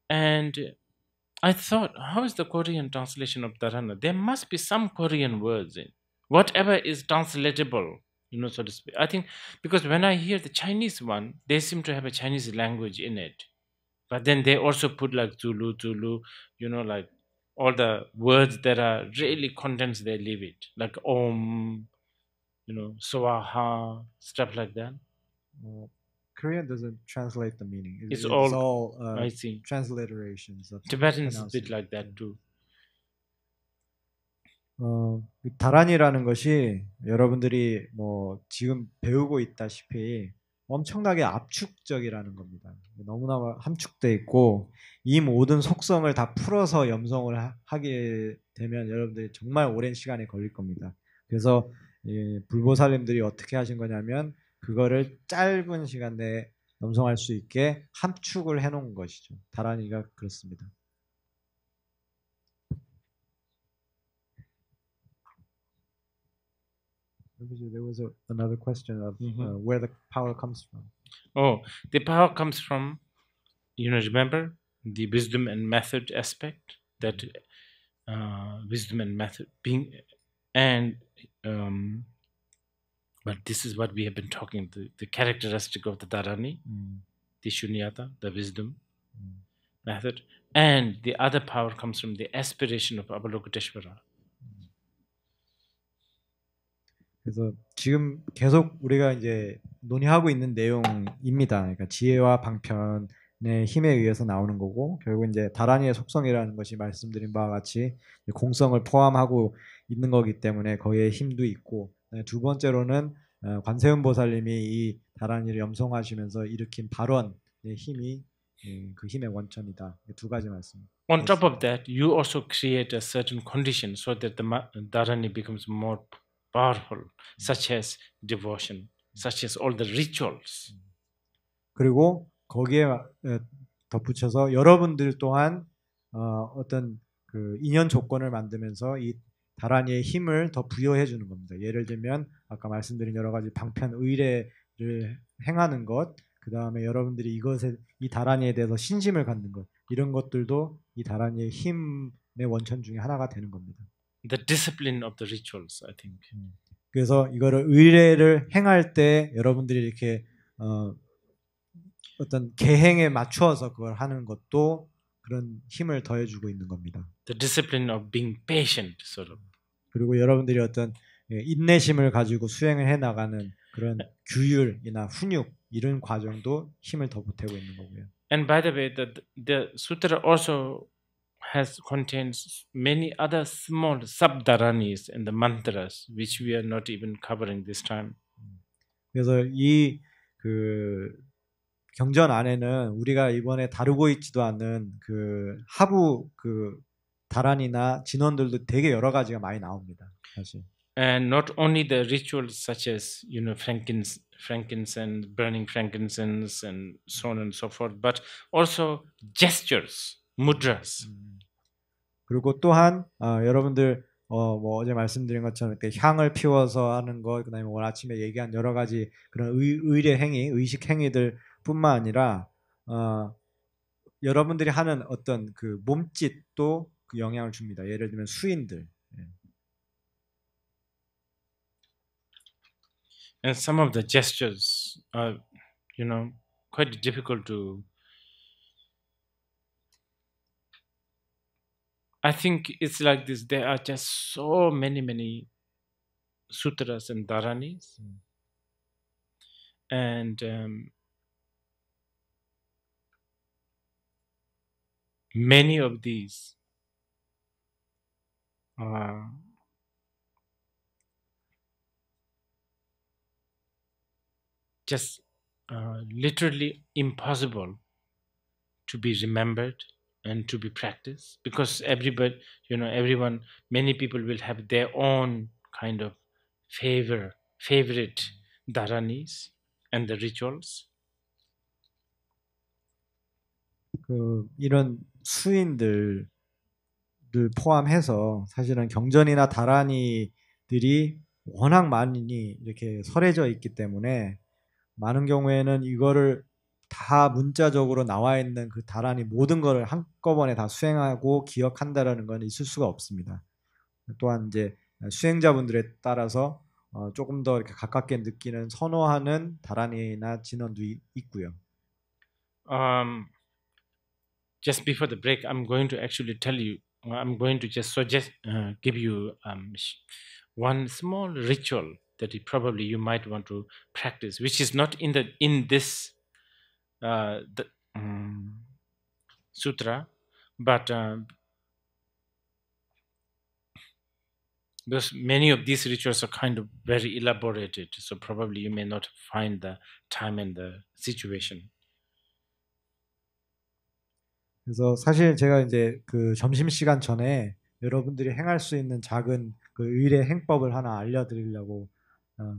And I thought, how is the Korean translation of Dharana? There must be some Korean words in whatever is translatable, so to speak. I think because when I hear the Chinese one, they seem to have a Chinese language in it. But then they also put Zulu, all the words that are really condensed, they leave it. Like Om, Swaha, stuff like that. Korean doesn't translate the meaning. It's all I see. transliterations of Tibetans is a bit like that too. 다란이라는 것이 여러분들이 뭐 지금 배우고 있다시피 엄청나게 압축적이라는 겁니다. 너무나 함축돼 있고 이 모든 속성을 다 풀어서 염성을 하게 되면 여러분들이 정말 오랜 시간이 걸릴 겁니다. 그래서 불보살님들이 어떻게 하신 거냐면 그거를 짧은 시간 내에 염성할 수 있게 함축을 해놓은 것이죠. 다란이가 그렇습니다. There was another question of where the power comes from. Oh, the power comes from, remember the wisdom and method aspect, that wisdom and method being, and but this is what we have been talking, the characteristic of the Dharani, the Shunyata, the wisdom method, and the other power comes from the aspiration of Avalokiteshvara. 그래서 지금 계속 우리가 이제 논의하고 있는 내용입니다. 그러니까 지혜와 방편의 힘에 의해서 나오는 거고 결국 이제 다란이의 속성이라는 것이 말씀드린 바와 같이 공성을 포함하고 있는 거기 때문에 거기에 힘도 있고 두 번째로는 관세음 보살님이 이 다란이를 염송하시면서 일으킨 발언의 힘이 그 힘의 원천이다. 두 가지 말씀. On top of that, you also create a certain condition so that the Dharani becomes more powerful, such as devotion, such as all the rituals. 그리고 거기에 덧붙여서 여러분들 또한 어떤 그 인연 조건을 만들면서 이 다란이의 힘을 더 부여해 주는 겁니다. 예를 들면 아까 말씀드린 여러 가지 방편 의례를 행하는 것, 그 다음에 여러분들이 이 다란이에 대해서 신심을 갖는 것, 이런 것들도 이 다란이의 힘의 원천 중에 하나가 되는 겁니다. The discipline of the rituals, I think. 그래서 이거를 의례를 행할 때 여러분들이 이렇게 어떤 계행에 맞추어서 그걸 하는 것도 그런 힘을 더해주고 있는 겁니다. The discipline of being patient, sort of. 그리고 여러분들이 어떤 인내심을 가지고 수행을 해 나가는 그런 규율이나 훈육 이런 과정도 힘을 더 보태고 있는 거고요. And by the way, the sutra also contains many other small sub-dharanis and the mantras, which we are not even covering this time. 그래서 이 그 경전 안에는 우리가 이번에 다루고 있지도 않는 그 하부 그 다란이나 진원들도 되게 여러 가지가 많이 나옵니다. 사실. And not only the rituals such as frankincense, burning frankincense, and so on and so forth, but also gestures, mudras. 그리고 또한 여러분들 뭐 어제 말씀드린 것처럼 이렇게 향을 피워서 하는 것, 그다음에 오늘 아침에 얘기한 여러 가지 그런 의례 행위, 의식 행위들뿐만 아니라 여러분들이 하는 어떤 그 몸짓도 그 영향을 줍니다. 예를 들면 수인들. And some of the gestures are, quite difficult to. I think it's like this. There are just so many sutras and dharanis, and many of these are just literally impossible to be remembered and to be practiced, because everyone, many people will have their own kind of favorite dharanis and the rituals. 이런 수인들을 포함해서 사실은 경전이나 다라니들이 워낙 많이 이렇게 설해져 있기 때문에 많은 경우에는 이거를 다 문자적으로 나와 있는 그 다란이 모든 거를 한꺼번에 다 수행하고 기억한다라는 건 있을 수가 없습니다. 또한 이제 수행자분들에 따라서 조금 더 이렇게 가깝게 느끼는 선호하는 다란이나 진원도 있고요. Just before the break, I'm going to actually tell you. I'm going to just give you one small ritual that probably you might want to practice, which is not in this sutra, but because many of these rituals are kind of very elaborated, so probably you may not find the time and the situation. 그래서 사실 제가 이제 그 점심시간 전에 여러분들이 행할 수 있는 작은 그 의례 행법을 하나 알려드리려고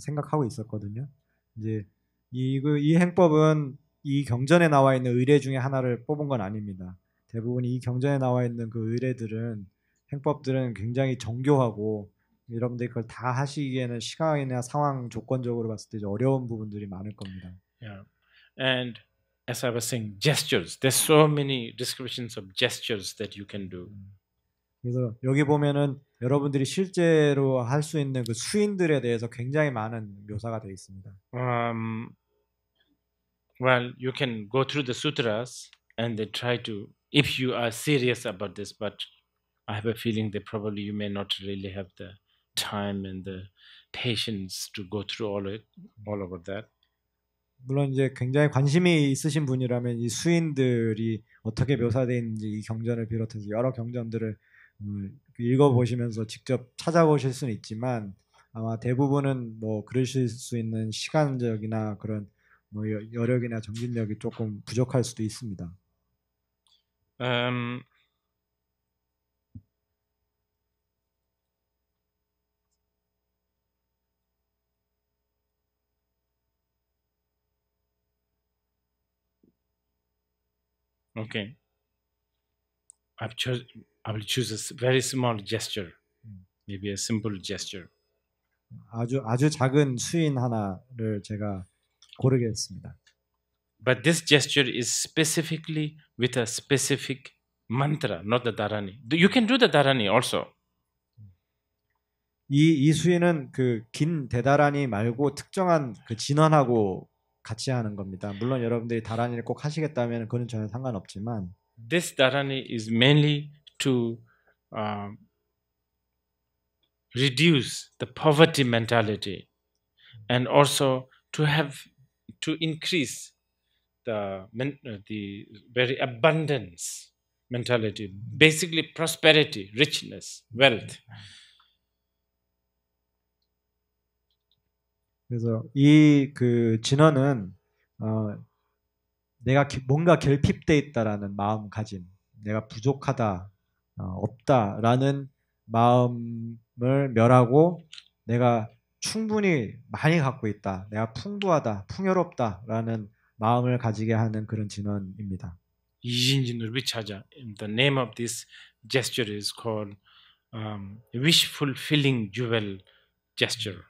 생각하고 있었거든요. 이제 이 행법은 이 경전에 나와 있는 의례 중에 하나를 뽑은 건 아닙니다. 대부분 이 경전에 나와 있는 그 의례들은 행법들은 굉장히 정교하고 여러분들이 그걸 다 하시기에는 시간이나 상황 조건적으로 봤을 때 어려운 부분들이 많을 겁니다. Yeah, and as I was saying, gestures. There's so many descriptions of gestures that you can do. 그래서 여기 보면은 여러분들이 실제로 할 수 있는 그 수인들에 대해서 굉장히 많은 묘사가 되어 있습니다. Well, you can go through the sutras and they try to, if you are serious about this, but I have a feeling that probably you may not really have the time and the patience to go through all over that. 물론 이제 굉장히 관심이 있으신 분이라면 이 수인들이 어떻게 묘사되어 있는지 이 경전을 비롯해서 여러 경전들을 읽어보시면서 직접 찾아보실 수는 있지만 아마 대부분은 뭐 그러실 수 있는 시간적이나 그런 뭐 여력이나 정신력이 조금 부족할 수도 있습니다. Okay. I will choose a very small gesture, maybe a simple gesture. 아주 작은 수인 하나를 제가 고르겠습니다. But this gesture is specifically with a specific mantra, not the dharani. You can do the dharani also. 이 수인은 그 긴 대다라니 말고 특정한 그 진원하고 같이 하는 겁니다. 물론 여러분들이 다라니를 꼭 하시겠다면 그건 전혀 상관없지만 this dharani is mainly to reduce the poverty mentality and also to increase the very abundance mentality, basically prosperity, richness, wealth. 그래서 이 그 진원은 내가 뭔가 결핍돼 있다라는 마음가짐, 내가 부족하다, 없다라는 마음을 멸하고 내가 충분히 많이 갖고 있다, 내가 풍부하다, 풍요롭다라는 마음을 가지게 하는 그런 진언입니다. 이진진을 위차자. The name of this gesture is called wish fulfilling jewel gesture.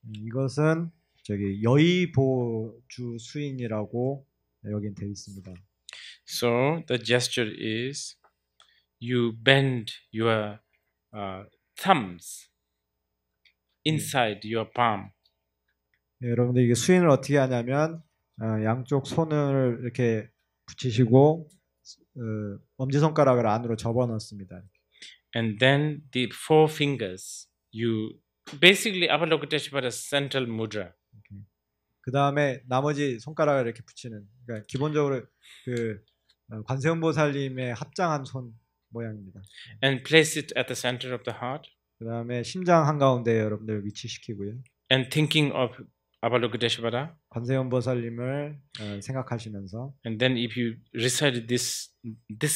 이것은 저기 여의보주 수인이라고 여긴 되어 있습니다. So the gesture is you bend your thumbs inside your palm. 여러분들 이게 수인을 어떻게 하냐면 양쪽 손을 이렇게 붙이시고 엄지손가락을 안으로 접어넣습니다. And then the four fingers, you basically Avalokiteshvara central mudra. 그 다음에 나머지 손가락을 이렇게 붙이는, 그러니까 기본적으로 그 관세음보살님의 합장한 손 모양입니다. And place it at the center of the heart. 그 다음에 심장 한가운데에 여러분들 위치시키고요. And thinking of Avalokiteshvara. 관세음보살님을 생각하시면서. And then if you recite this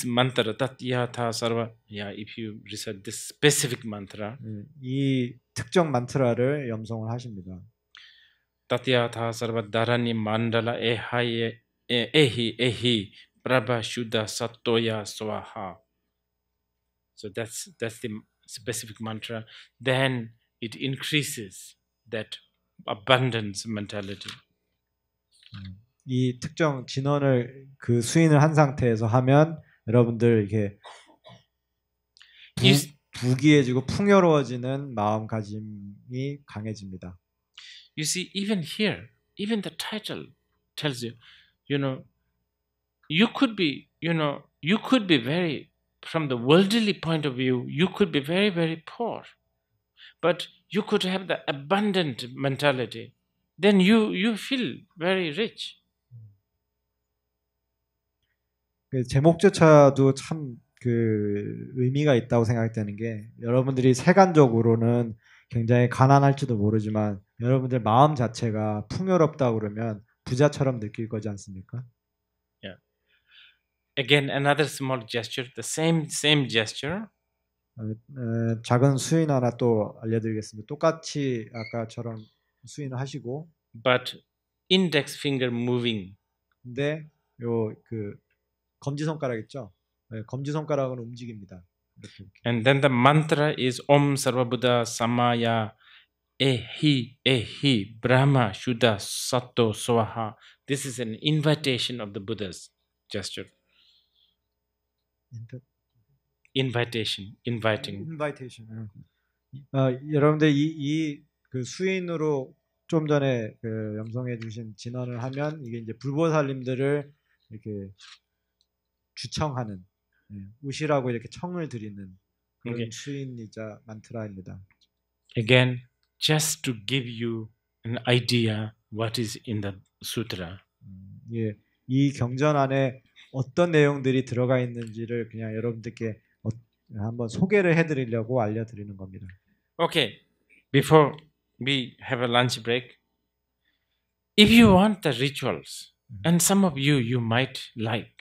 mantra, Tatyatha Sarva, if you recite this specific mantra, 이 특정 만트라를 염송을 하십니다. Tatyatha Sarva Dharani Mandala Ehi Prabha Shuddha Sattoya Swaha. So that's the specific mantra. Then it increases that abundance mentality. 이 특정 진언을 그 수인을 한 상태에서 하면 여러분들 이렇게 부귀해지고 풍요로워지는 마음가짐이 강해집니다. You see, even here, even the title tells you, you could be very, from the worldly point of view, you could be very, very poor. But you could have the abundant mentality. Then you feel very rich. 제목조차도 참 그 의미가 있다고 생각되는 게, 여러분들이 세간적으로는 굉장히 가난할지도 모르지만 여러분들 마음 자체가 풍요롭다고 그러면 부자처럼 느낄 거지 않습니까? Yeah. Again, another small gesture, the same gesture. 작은 수인 하나 또 알려드리겠습니다. 똑같이 아까처럼 수인을 하시고, but index finger moving. 근데 요 그 검지 손가락 있죠? 네, 검지 손가락은 움직입니다. 이렇게. And then the mantra is Om Sarva Buddha Samaya Ehi Brahma Shuddha Satto Swaha. This is an invitation of the Buddha's gesture. Inviting. 여러분들 이 그 수인으로 좀 전에 그 염송해 주신 진언을 하면 이게 이제 불보살님들을 이렇게 주청하는, 우시라고 이렇게 청을 드리는 그런 수인이자 만트라입니다. Again, just to give you an idea what is in the sutra. 예, 이 경전 안에 어떤 내용들이 들어가 있는지를 그냥 여러분들께 한번 소개를 해드리려고 알려드리는 겁니다. Okay, before we have a lunch break, if you want the rituals, and some of you might like.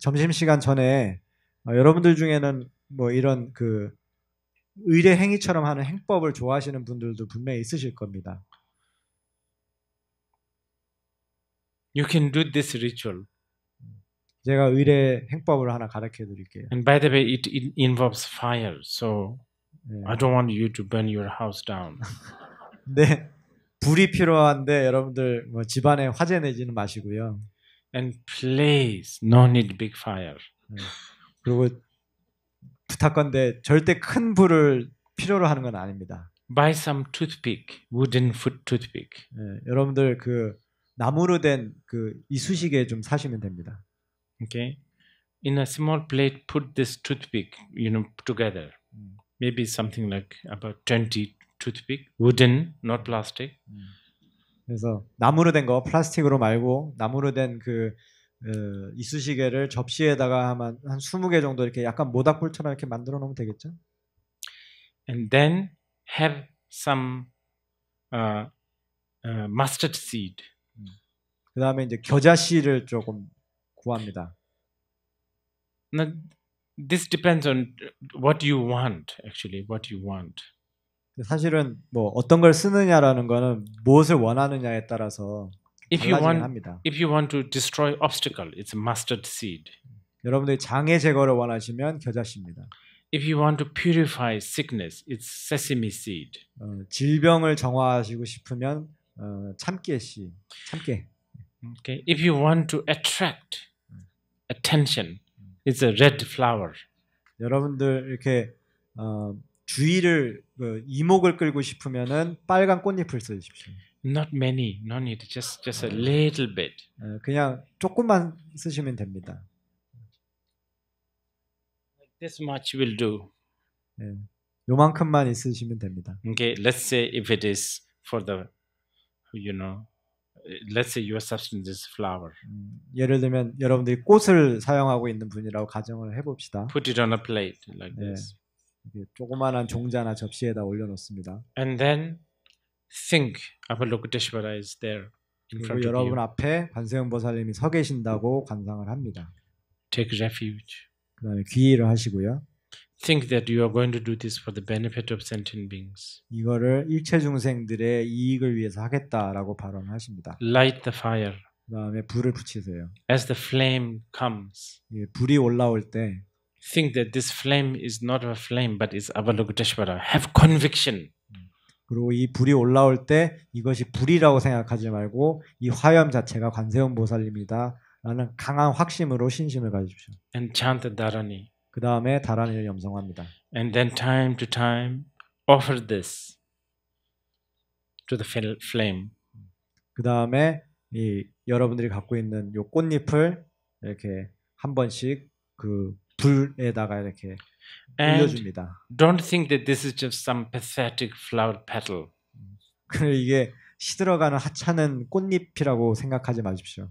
점심시간 전에 여러분들 중에는 뭐 이런 그 의례 행위처럼 하는 행법을 좋아하시는 분들도 분명히 있으실 겁니다. You can do this ritual. 제가 의례 행법을 하나 가르쳐 드릴게요. And by the way, it involves fire, so I don't want you to burn your house down. 네, 불이 필요한데 여러분들 뭐 집안에 화재 내지는 마시고요. And please, no need big fire. 그리고 부탁건데 절대 큰 불을 필요로 하는 건 아닙니다. Buy some toothpick, wooden foot toothpick. 여러분들 그 나무로 된 그 이쑤시개 좀 사시면 됩니다. Okay, in a small plate, put this toothpick, together. Maybe something like about 20 toothpick, wooden, not plastic. 그래서 나무로 된 거, 플라스틱으로 말고 나무로 된 그 이쑤시개를 접시에다가 한 20개 정도 이렇게 약간 모닥불처럼 이렇게 만들어 놓으면 되겠죠? And then have some mustard seed. 그 다음에 이제 겨자씨를 조금 구합니다. Now, this depends on what you want, actually, what you want. 사실은 뭐 어떤 걸 쓰느냐라는 거는 무엇을 원하느냐에 따라서 달라지긴 합니다. If you want to destroy obstacle, it's mustard seed. 여러분들이 장애 제거를 원하시면 겨자씨입니다. If you want to purify sickness, it's sesame seed. 질병을 정화하시고 싶으면 참깨씨, 참깨. Okay. If you want to attract attention, it's a red flower. 여러분들 이렇게 주의를 이목을 끌고 싶으면은 빨간 꽃잎을 쓰십시오. Not many, no need, just a little bit. 그냥 조금만 쓰시면 됩니다. This much will do. 요만큼만 있으시면 됩니다. Okay, let's say if it is for the, let's say your substance is flower. 예를 들면 여러분들이 꽃을 사용하고 있는 분이라고 가정을 해봅시다. Put it on a plate like this. 조그마한 종자나 접시에다 올려놓습니다. And then think Avalokiteshvara is there in 그리고 front of 여러분 you. 앞에 관세음 보살님이 서 계신다고 관상을 합니다. Take refuge. 그 다음에 귀의를 하시고요. Think that you are going to do this for the benefit of sentient beings. 이거를 일체 중생들의 이익을 위해서 하겠다라고 발언하십니다. Light the fire. 그 다음에 불을 붙이세요. As the flame comes, 불이 올라올 때 think that this flame is not a flame but is Avalokiteshvara. Have conviction. 그리고 이 불이 올라올 때 이것이 불이라고 생각하지 말고 이 화염 자체가 관세음 보살님이다 라는 강한 확심으로 신심을 가지십시오. And chant the Dharani. 그 다음에 다란이를 염성합니다. And then time to time offer this to the flame. 그 다음에 이 여러분들이 갖고 있는 요 꽃잎을 이렇게 한 번씩 그 불에다가 이렇게 올려줍니다. Don't think that this is just some pathetic flower petal. 이게 시들어가는 하찮은 꽃잎이라고 생각하지 마십시오.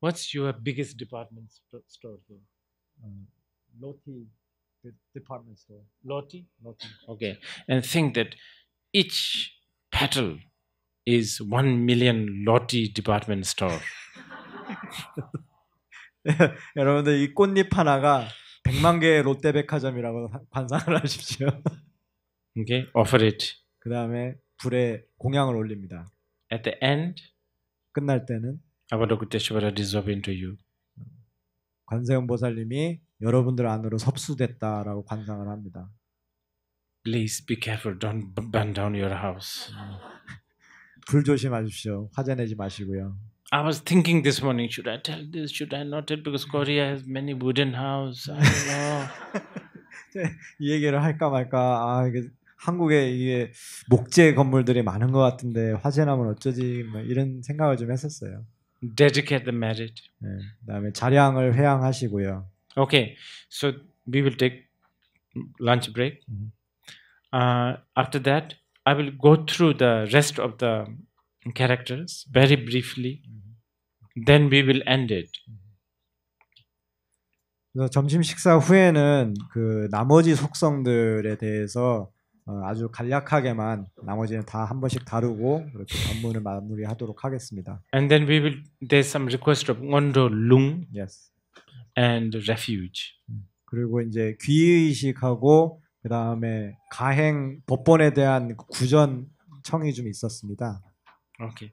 What's your biggest department store? Loti department store. Loti? Okay. And think that each petal is 1 million Loti department store. 여러분들 이 꽃잎 하나가 100만 개의 롯데백화점이라고 관상을 하십시오. Okay, offer it. 그 다음에 불에 공양을 올립니다. At the end, 끝날 때는 Avalokiteshvara dissolve into you. 관세음 보살님이 여러분들 안으로 섭수됐다라고 관상을 합니다. Please be careful. Don't burn down your house. 불 조심하십시오. 화재 내지 마시고요. I was thinking this morning, should I tell this? Should I not tell? Because Korea has many wooden houses. I don't know. 이 얘기를 할까 말까. 이게 한국에 이게 목재 건물들이 많은 것 같은데 화재 나면 어쩌지? 뭐 이런 생각을 좀 했었어요. Dedicate the merit. 그다음에 자량을 회양하시고요. Okay, so we will take lunch break. After that, I will go through the rest of the characters very briefly. Then we will end it. 그래서 점심 식사 후에는 그 나머지 속성들에 대해서 아주 간략하게만 나머지는 다 한 번씩 다루고 그렇게 본문을 마무리하도록 하겠습니다. And then we will. There's some request of Ngondo Lung Yes. and refuge. 그리고 이제 귀의식하고 그 다음에 가행 법본에 대한 구전 청이 좀 있었습니다. Okay.